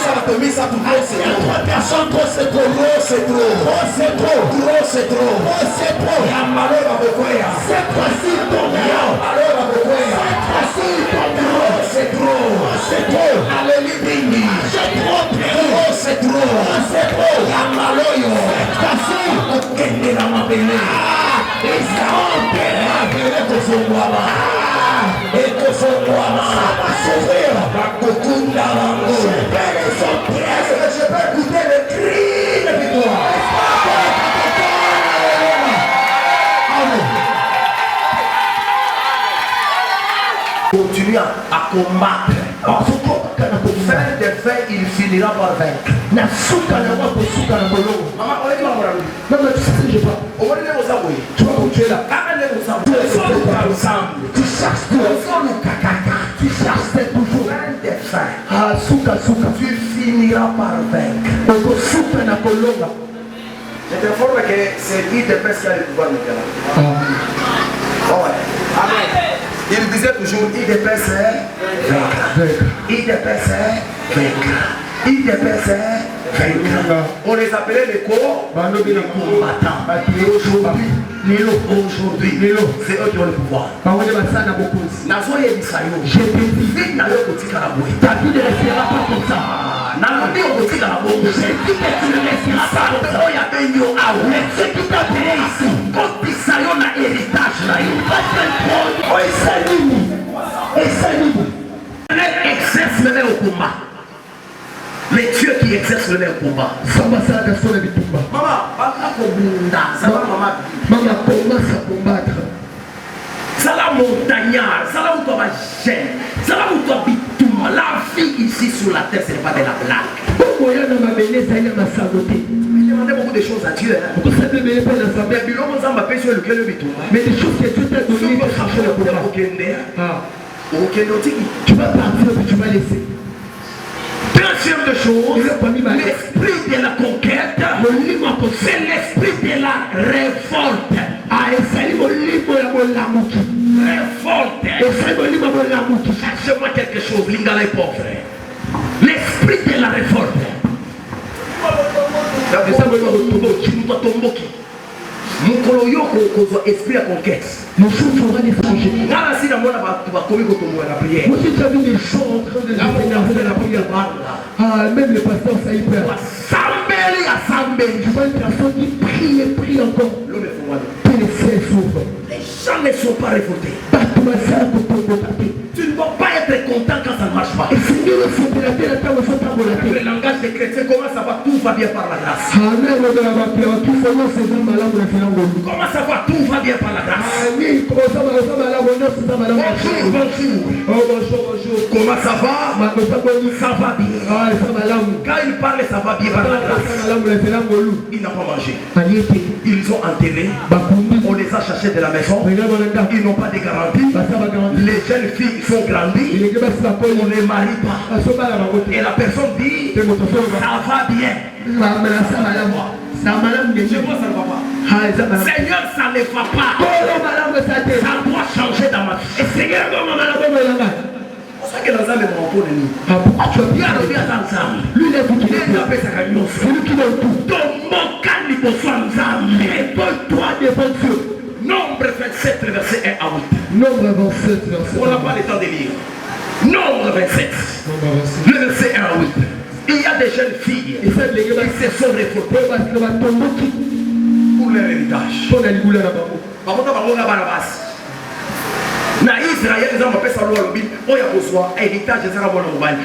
Ça va te mettre ça tout gros, c'est trop. Personne trop, c'est trop. Gros, c'est trop. Gros, c'est trop. Gros, c'est trop. Gros, c'est trop. Il y a malheur à beaucoup. C'est facile pour moi. Il y a malheur à beaucoup. C'est facile pour moi. C'est trop. C'est trop. Alléluia. C'est trop. Gros, c'est trop. C'est trop. Il y a malheur. C'est facile. Ok, il est dans ma béné. Et ça, on peut m'appeler que c'est moi là. Et que c'est moi là. Ça va s'ouvrir. Beaucoup d'arangos. Je peux écouter le cri de victoire. Continue à combattre. Fin de fin, il finira par vaincre. Maman, on est là. Non, mais tu sais, je sais pas. On va aller aux abouilles. Tu vas continuer là. Tu cherches tout. Tu cherches toujours. Fin de fin. Tu finiras par vaincre. Je t'informe que c'est lui de Pes qui a le pouvoir maintenant. Amen. Il disait toujours, il dépêche vaincre. Il dépêche vaincre. Il dépêche vaincre. On les appelait les combattants. Aujourd'hui, c'est eux qui ont le pouvoir. Ta vie ne restera pas comme ça. Exerce le même au combat. Les dieux qui exercent le même combat. Maman, commence à combattre. Ça la montagnard, ça la où toi gêne, ça la où toi bitouma. La vie ici sur la terre, ce n'est pas de la blague. Il demandait beaucoup de choses à Dieu. Mais des choses que Dieu t'a donné pour changer le combat. Tu vas partir et tu vas laisser. Deuxième de chose, l'esprit de la conquête, c'est l'esprit de la révolte. Révolte. Cherche-moi quelque chose, Lingala est pauvre. L'esprit de la révolte. Mukolo yoko kozwa esprit à conquête. Nous souffrons des projets. Là, si la mona va commettre la prière. Moi, j'ai déjà vu des gens en train de s'énerver dans la prière. Ah, même le pasteur, ça y perd. Je vois une personne qui prie encore. Que les ciels s'ouvrent. Les gens ne sont pas révoltés. Tu ne vas pas être content quand ça ne marche pas. Le langage des chrétiens, comment ça va? Tout va bien par la grâce. Comment ça va? Tout va bien par la grâce. Bonjour. Comment ça va? Ça va bien. Quand il parle, ça va bien par la grâce. Il n'a pas mangé. Ils ont enterré. On les a cherchés de la maison. Ils n'ont pas de garantie. Les jeunes filles sont grandies. On ne les marie pas. Et la personne dit, ça va bien. Chez moi, ça ne va pas. Seigneur, ça ne va pas. Ça doit changer dans ma vie. Seigneur, c'est ça que nous avons pour nous. Pourquoi tu as bien enlevé à l'ensemble? Lui, il est pour qu'il ait appelé sa camion. Celui qui donne tout. Ton mon calme pour son âme. Réponds-toi devant Dieu. Nombre 27, verset 1 à 8. Nombre 27, verset 1. On n'a pas le temps de lire. Nombre 27. Le verset 1 à 8. Il y a des jeunes filles qui se sont révoltées pour leur héritage. Na Israël, ils ont appelé ça loi lobby. On y a besoin héritage de ça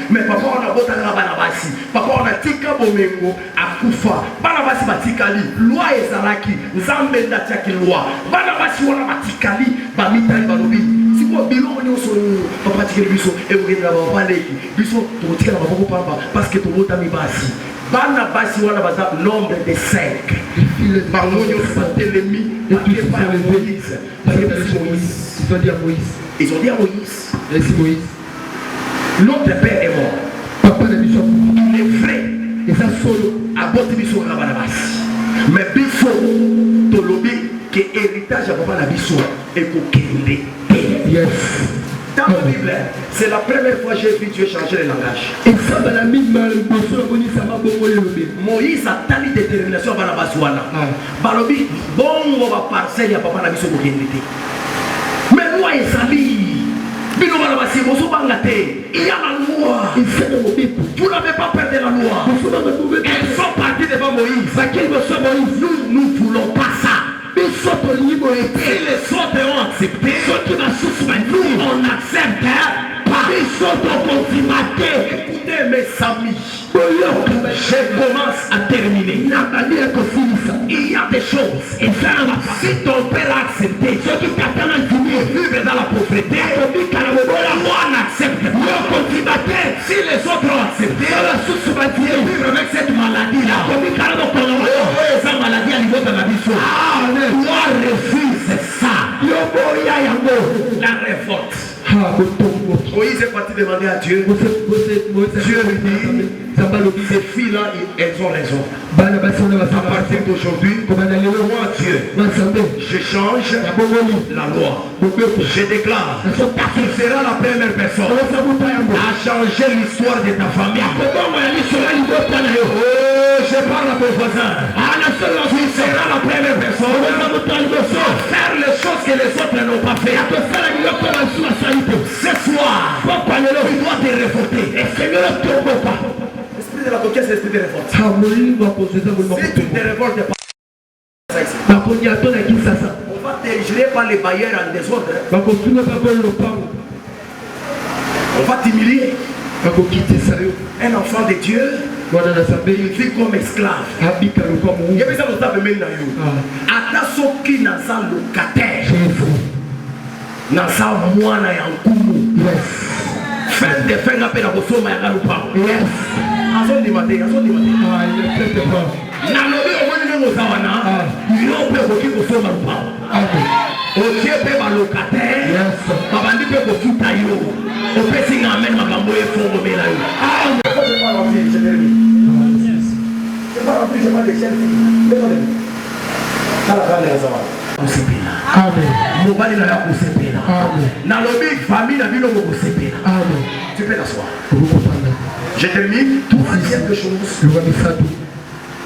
mais papa on a beau t'en banabasi. Papa on a tika bomengo à kufa. Banabasi batikali. Loi ezalaki. Nzambe ndatiaki loi. Banabasi wana batikali. Bamitali balobi. Si vous bilon on est sur papa tikeli biso et vous regardez là-bas baleki. Biso to tikala bako papa parce que to bota mi basi. Banabasi wana bazap nombre de 5. Bangonyo satelemi et qui est pas Moïse. Ils ont dit à Moïse. Ils ont dit à Moïse. Moïse. Notre père est mort. Papa de Bishop. Il est vrai. Et ça solo. À botte Bishop Rabanabas. Mais Bishop, Tolobi, qui est héritage à papa de Bishop. Et pour qu'il est. Yes. Dans la Bible, c'est la première fois que j'ai vu Dieu changer le langage. Et ça, dans la Bible, Moïse a tali détermination à Banabaswana. Balobi, bon, on va parcelle à papa de Bishop pour qu'il est. Mais loi est salie. Il y a la loi. Vous n'avez pas perdu la loi. Elles sont parties devant Moïse. Nous ne voulons pas ça. Si les autres ont accepté, nous on accepte pas. Écoutez mes amis, je commence à terminer. Il y a des choses. Et ça, si ton père a accepté, ceux qui t'attendent de vivre dans la pauvreté, moi on accepte. Si les autres ont accepté, vivre avec cette maladie-là, cette maladie à niveau de la vie, moi refuse ça. La révolte. Moïse est parti demander à Dieu. Dieu lui dit, ces filles-là, elles ont raison. À partir d'aujourd'hui, moi Dieu, je change la loi. Je déclare, tu seras la première personne à changer l'histoire de ta famille. Je parle à ton voisin. Tu seras la première personne à faire les choses que les autres n'ont pas fait. Ce soir, tu dois te révolter. Et Seigneur ne tombe pas. L'esprit de la conquête, c'est l'esprit de révolte. Si tu te révoltes pas, on va te gérer par les bailleurs en désordre. On va t'humilier. Un enfant de Dieu, il vit comme esclave. Il y a besoin de ça maintenant. Atasoki naza locataire. Naza mwana ya nkumu. Fin de fin à peine à kosoma ya galupa. Azondi mate. Nalobi omoni nengo zawana. Yo pe koki kosoma lupa. Otie pe ba locataire. Babandi pe kofuta yo. Opesi ngamen makambo efongo bela yo. Je parle en plus, je parle de chef. Mobali na yako sepela. Na lobi famille na bino ko sepela. Tu peux t'asseoir. Je termine. Troisième chose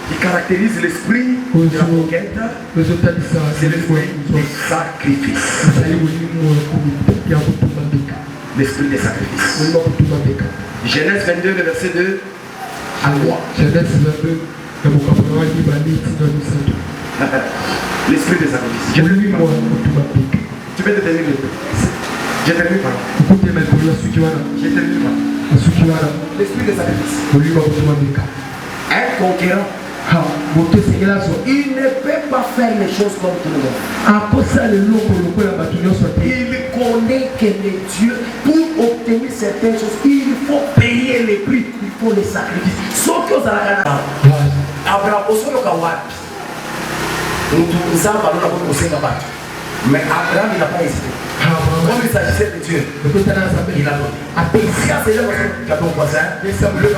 qui caractérise l'esprit de la conquête, c'est l'esprit des sacrifices. L'esprit des sacrifices. Genèse 22, le verset 2 à 3. L'esprit des sacrifices. Tu peux te tenir le peu. Je termine par là. Je termine par là. L'esprit des sacrifices. Un conquérant, il ne peut pas faire les choses comme tout le monde. Il connaît que les dieux, pour obtenir certaines choses, il faut payer les prix, il faut les sacrifices. Sauf que ça a Abraham, mais Abraham il n'a pas hésité. Comme il s'agissait de Dieu, il a donné. Le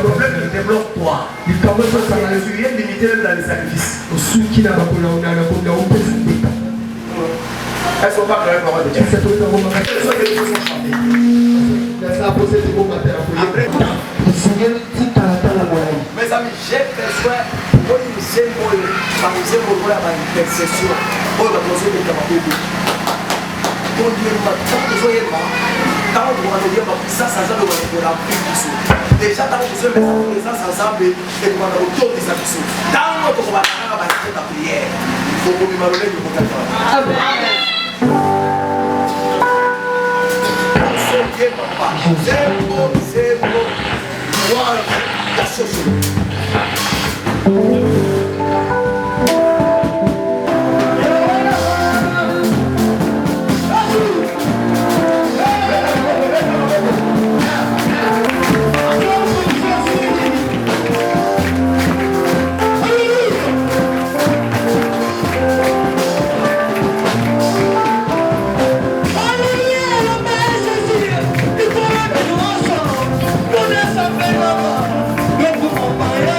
problème il débloque toi. Tu es limité dans les sacrifices. Est-ce qu'on parle de la parole de Dieu? Mes amis, j'ai besoin d'intercession. Déjà, dans le besoin de présence ensemble et de autour des actions. Dans notre prière, il faut que nous nous c'est bon. Voilà la chose. Yes.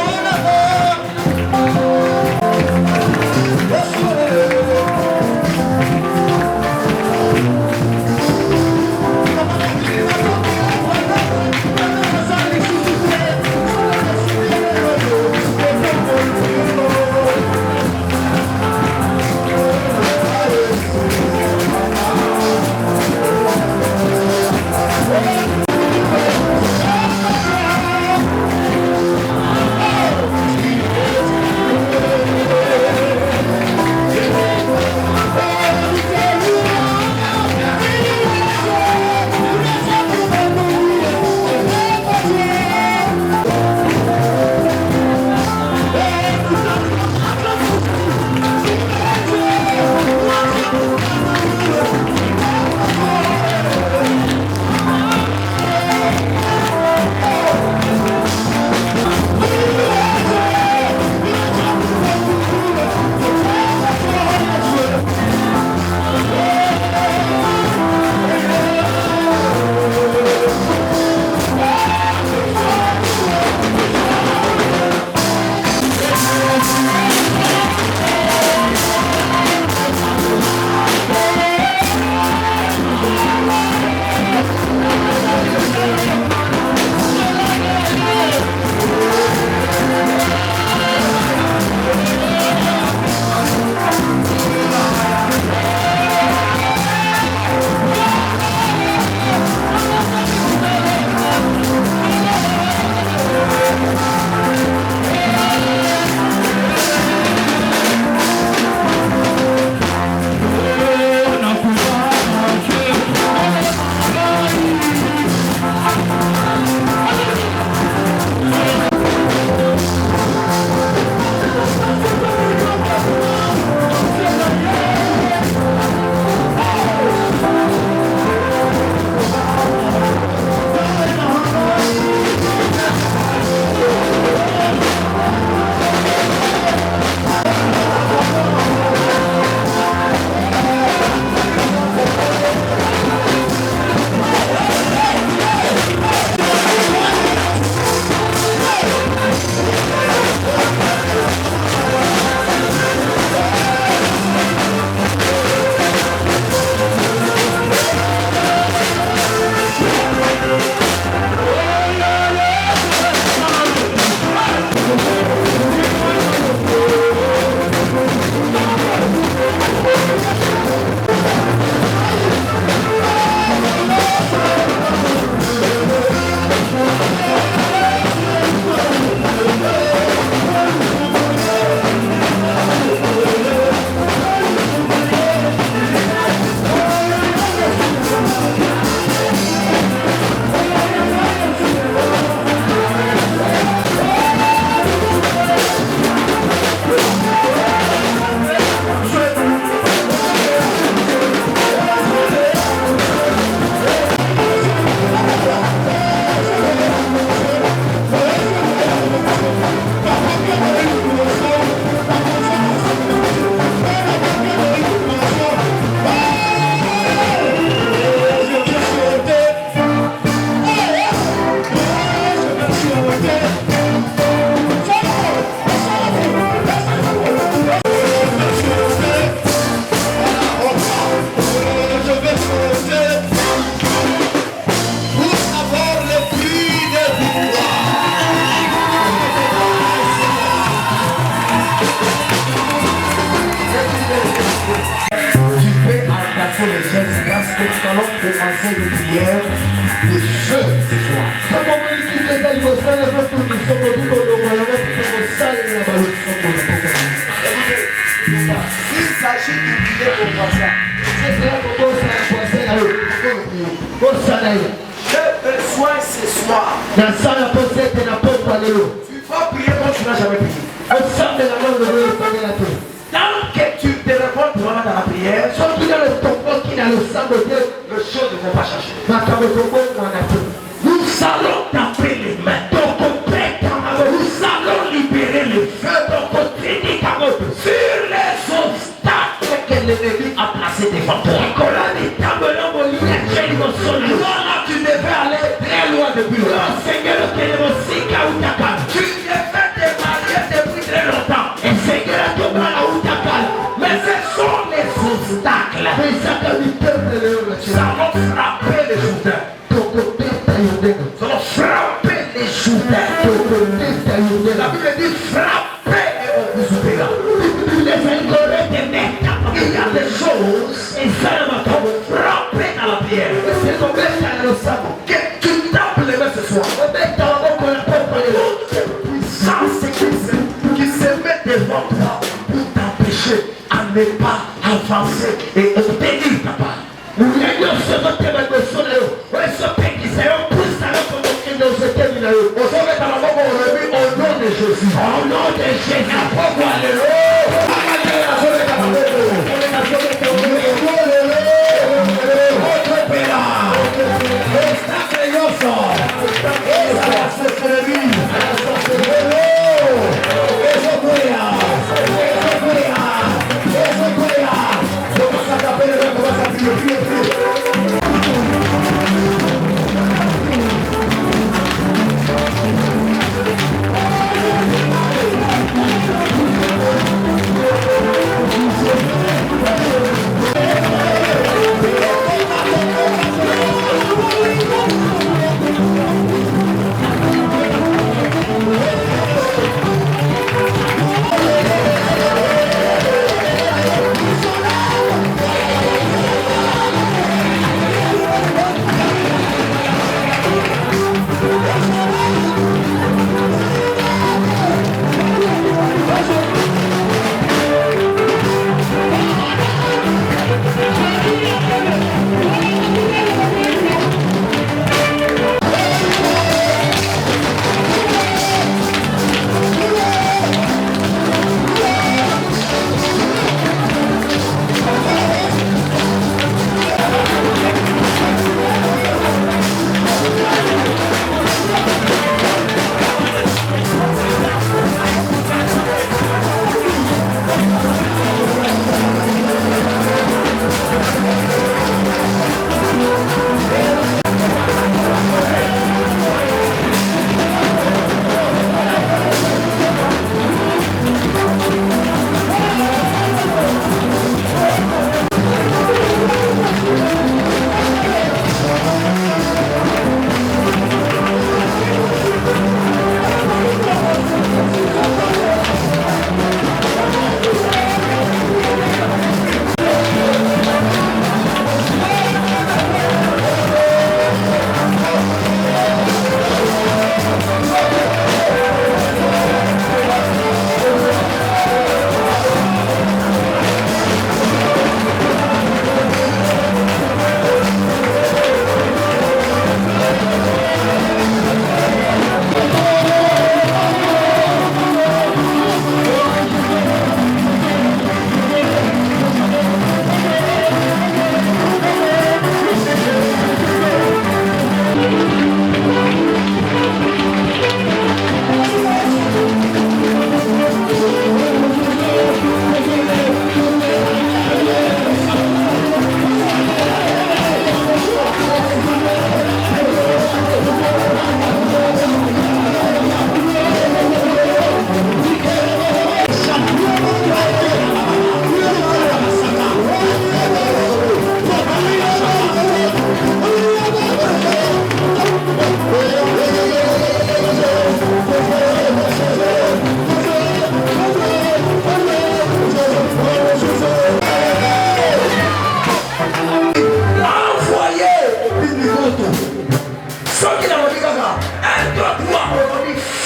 Aide-toi.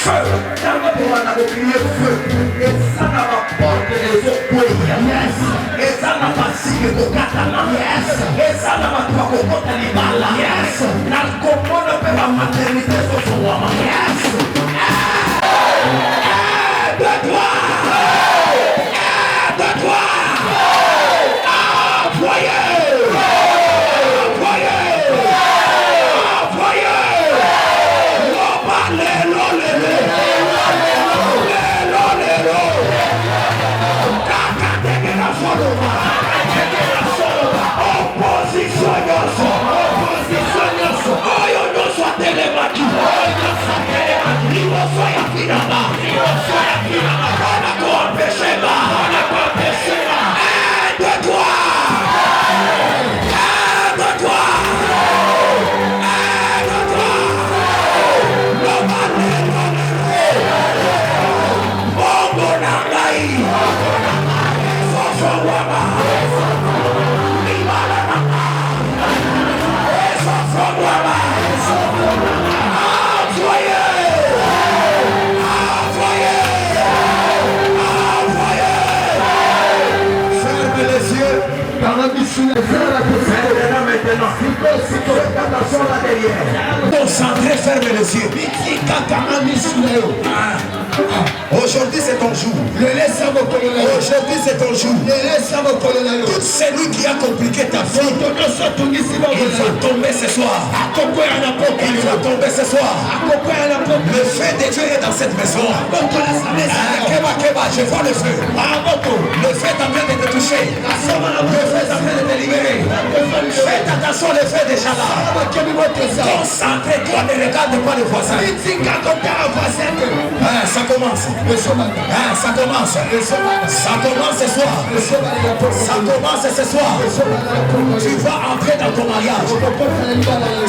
Feu. On a crié feu. Et ça n'a pas porte des eaux. Yes. Et ça n'a pas signé au katana. Yes. Et ça n'a pas toi au kotalibala. Yes. N'a comment ne peut pas maternité sur son homme. Yes. Aide-toi. Aide-toi. Envoyez. Concentré, ferme les yeux. Aujourd'hui c'est ton jour. Aujourd'hui c'est ton jour. Tout celui qui a compliqué ta vie, il va tomber ce soir. Il va tomber ce soir. Le feu de Dieu est dans cette maison. Je vois le feu. Le feu est en train de te toucher. Le feu est en train de te libérer. Faites attention, le feu est déjà là. Concentrez-toi, ne regarde pas le voisin. Ça commence. Ça commence. Ça commence ce soir. Ça commence ce soir. Tu vas entrer dans ton mariage.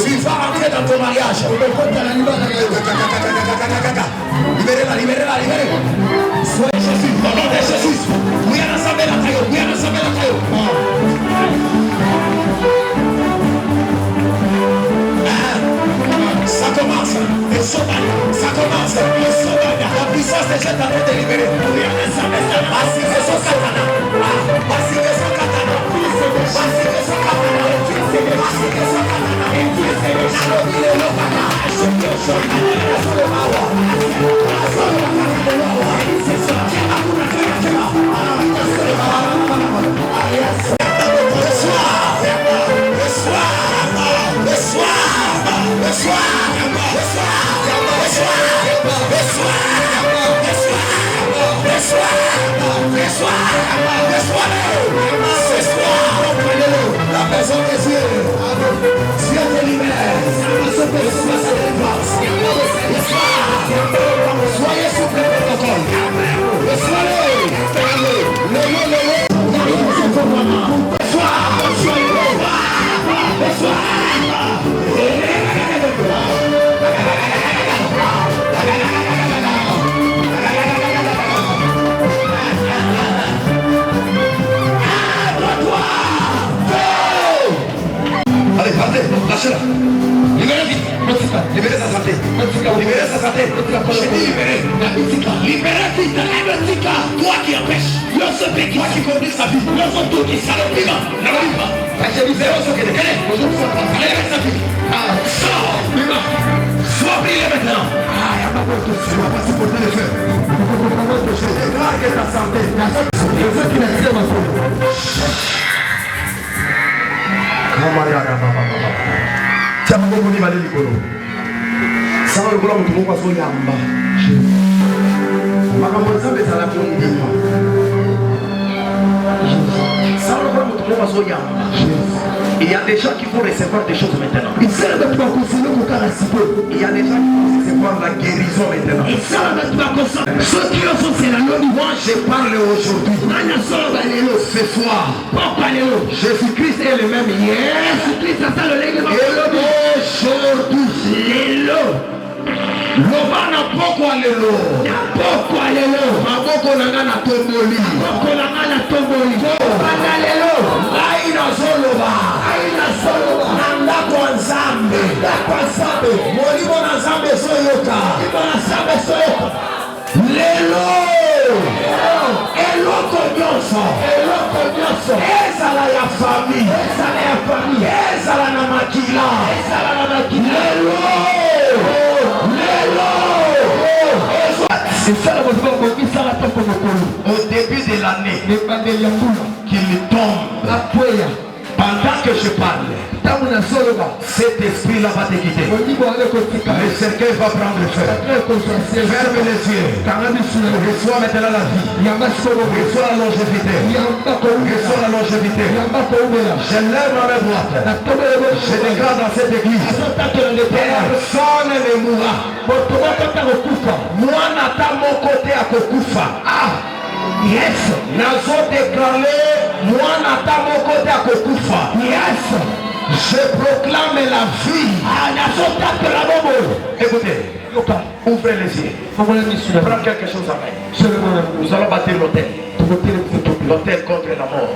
Tu vas entrer dans ton mariage. Libérez-la, libérez-la, libérez. Soyez Jésus. Au nom de Jésus. Oui, on a ensemble la taille. Oui, on a ensemble la taille. Ça commence. Le sauvage. Ça commence. Le sauvage. La puissance de Dieu est en train de libérer. Voici que son katana. Voici que son katana. Voici que son katana. Voici que son katana. La maison des yeux. Dieu te libère. Soyez sous le protocole. Allez, partez, lâchez-la. Libérez vite. Libérez sa santé. Libérez sa santé. Je dis libérez. Libérez vite. Toi qui empêches. Toi qui conduis sa vie. Toi qui salopima. Je libère ce que tu connais. Allez avec sa vie. Sors. Sois brillé maintenant. Tu vas pas supporter le feu. Je déclare ta santé. Le feu qui l'a tiré ma peau. Tiens, mon bon va aller likolo. Ça va le boulot tout le monde passe yamba. Makambo ça mais ça la conduit. Ça va le boulot tout le monde passe yamba. Il y a des gens qui vont recevoir des choses maintenant. Il y a des gens qui vont recevoir la guérison maintenant. Ceux qui le font, c'est la loi du roi. Je parle aujourd'hui. Ce soir. Jésus-Christ est le même hier. Et aujourd'hui. Lobana poko alelo. Poko alelo. Maboko nangana tomboli. Maboko nangana tomboli. Bana lelo. Aina soloba. Aina soloba. Nanda kwa nzambe. Nanda kwa nzambe. Molimo na nzambe so yoke. au début de l'année, qu'il tombe. Pendant que je parle, cet esprit-là va te quitter. Le cercueil va prendre feu. Ferme les yeux. Reçois maintenant la vie. Reçois la longévité. Reçois la longévité. Je lève ma main droite. Je déclare dans cette église. Personne ne mourra. Moi, n'attends mon côté à Kokufa. Yes. Nazo déclaré, moi n'attends mon côté à Kokufa. Yes. Je proclame la vie. Écoutez, ouvrez les yeux. Prends quelque chose à main. Nous allons bâtir l'autel. L'autel contre la mort.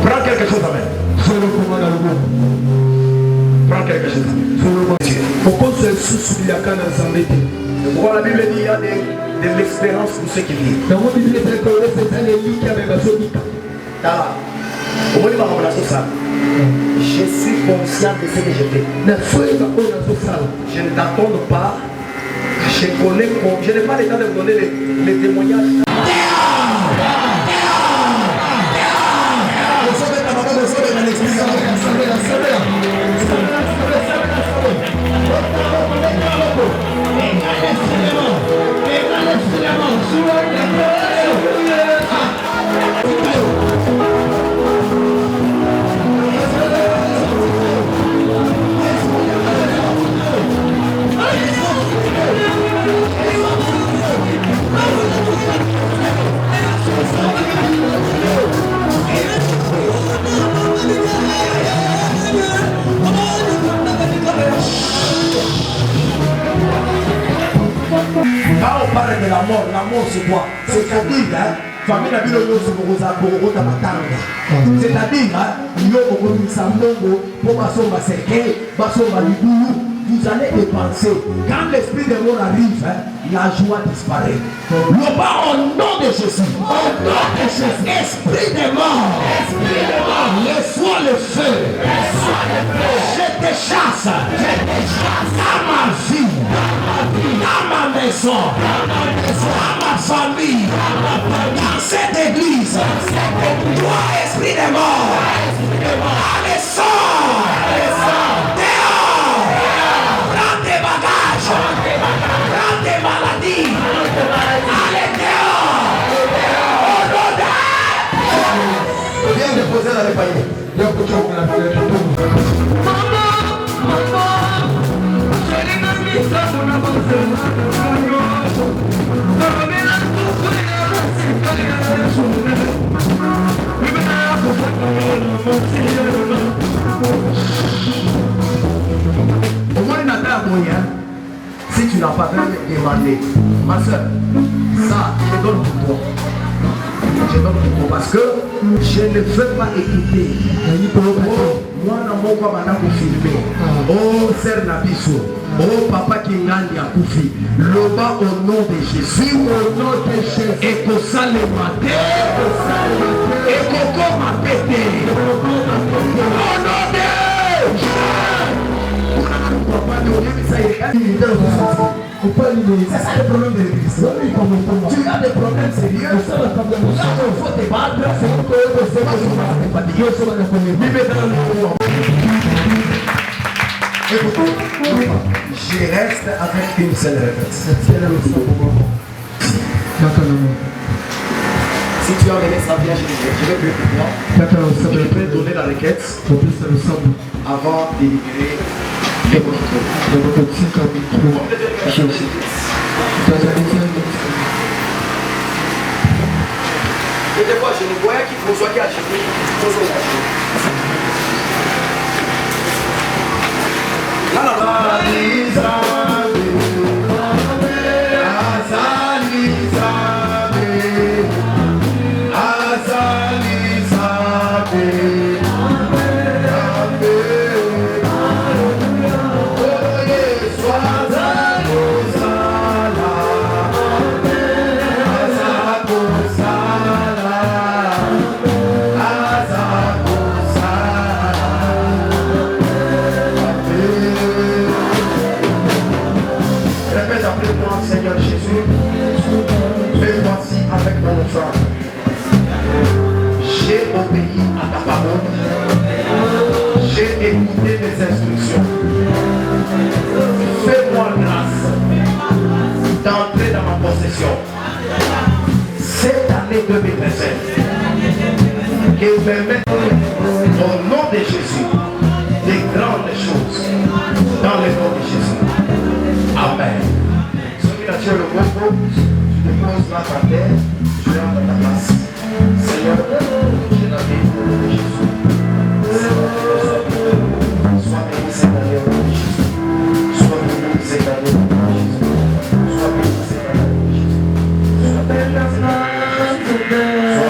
Prends quelque chose à main. Prends quelque chose à main. Pourquoi la Bible dit qu'il y a de l'espérance pour ceux qui vivent. Je suis conscient de ce que je fais. Je ne t'attends pas. Je connais. Je n'ai pas le temps de vous donner les témoignages. Quand on parle de la mort c'est quoi? C'est-à-dire, famille n'a pas de c'est-à-dire, vous allez dépenser. Quand l'esprit de mort arrive, la joie disparaît. Le bas au nom de Jésus. Au nom de Jésus. Esprit de mort. Reçois le feu. Je te chasse. À ma vie. À ma maison. À ma famille. Dans cette église. Toi, esprit de mort. Allez, sors. Prends tes maladies. Allez dehors. Viens déposer dans les paniers. Au moins, il n'a pas moyen. Si tu n'as pas même demandé, ma soeur, ça, je donne pour toi. Je donne pour toi parce que je ne veux pas écouter. Moi, non, mon quoi maintenant pour filmer. Oh, sœur Nabiso. Oh, papa qui gagne à Koufi. Le bas au nom de Jésus. Au nom de Jésus. Et que ça le matin. Et que comme a pété. Au nom de c'est ça le problème de l'église. Tu as des problèmes sérieux. Là où il faut te battre, c'est que je reste avec une seule requête. Si tu as donné ça bien, je vais prier pour toi. Je vais donner la requête avant de libérer les votre. Et des fois, je ne voyais qu'il faut soit qui a acheté. Seigneur Jésus, me voici avec mon enfant. J'ai obéi à ta parole. J'ai écouté tes instructions. Fais-moi grâce d'entrer dans ma possession. Cette année 2027, que me mette au nom de Jésus des grandes choses dans le nom de Jésus. Amen. Celui qui a tué le groupe, tu déposes là par terre, je vais dans ta place. Seigneur, je l'avais au nom de Jésus. Sois béni cette année au nom de Jésus. Sois béni cette année au nom de Jésus. Sois béni cette année au nom de Jésus. Sois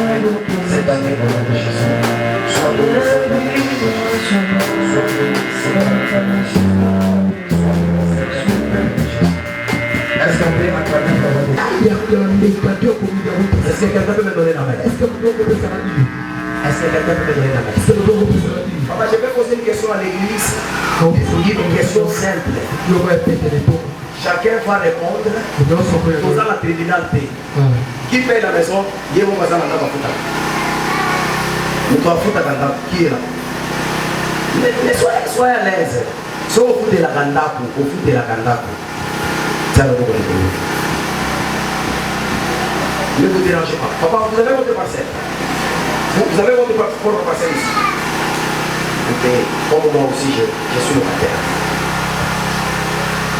béni cette année au nom de Jésus. Sois béni cette année au nom de Jésus. Sois béni cette année au nom de Jésus. Est-ce qu'on peut m'accorder la main? Est-ce que quelqu'un peut me donner la main? Est-ce que quelqu'un peut me donner la main? Papa, je vais poser une question à l'église. Une question simple. Chacun va répondre. Nous avons la tribunalité. Qui paye la maison? Dieu vous passe dans la main. Nous doit foutre dans la qui est là. Mais soyez à l'aise. Si on fout de la gandaku, on fout de la gandaku. Ça ne vous dérangez pas. Papa, vous avez votre parcelle. Vous avez votre propre parcelle ici. Ok, comme moi aussi, je suis locataire.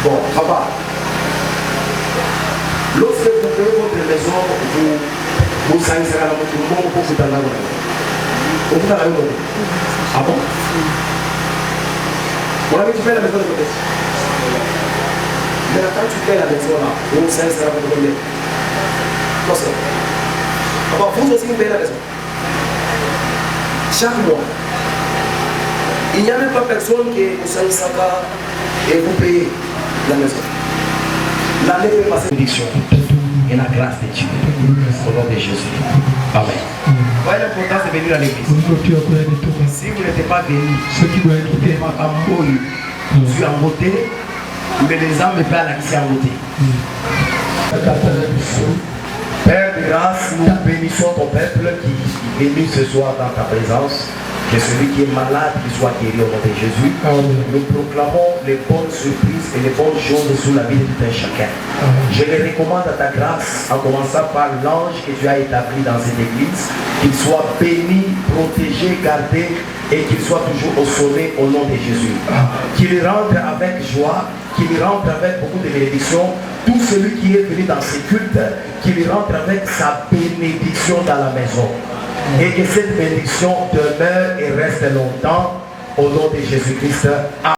Bon, papa, lorsque vous payez votre maison, vous saisissez dans votre monde pour vous donner. Vous vous donner. Ah bon? Vous avez fait la maison de côté. Mais quand tu fais la maison là, vous saisissez dans votre monde. Non, c'est bon. Vous aussi vous payez la maison. Chaque mois. Il n'y a même pas personne qui est au Saint-Saka et vous payez la maison. L'année peut passer bénédiction et la grâce de Dieu au nom de Jésus. Amen. Voyez l'importance de venir à l'église. Si vous n'êtes pas venu, ceux qui doivent écouter ma campagne, je suis en beauté, mais les âmes ne peuvent l'accès en beauté. Père de grâce, nous bénissons ton peuple qui est venu ce soir dans ta présence. Que celui qui est malade, qu'il soit guéri au nom de Jésus. Amen. Nous proclamons les bonnes surprises et les bonnes choses sur la vie de tout un chacun. Amen. Je les recommande à ta grâce, en commençant par l'ange que tu as établi dans cette église, qu'il soit béni, protégé, gardé et qu'il soit toujours au sommet au nom de Jésus. Qu'il rentre avec joie, qu'il rentre avec beaucoup de bénédictions. Tout celui qui est venu dans ces cultes, qu'il rentre avec sa bénédiction dans la maison. Et que cette bénédiction demeure et reste longtemps au nom de Jésus-Christ. Amen.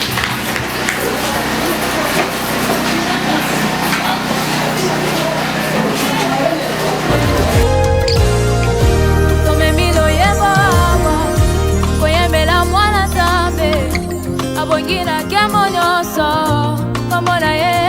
Abongina kemonyoso, komona ye.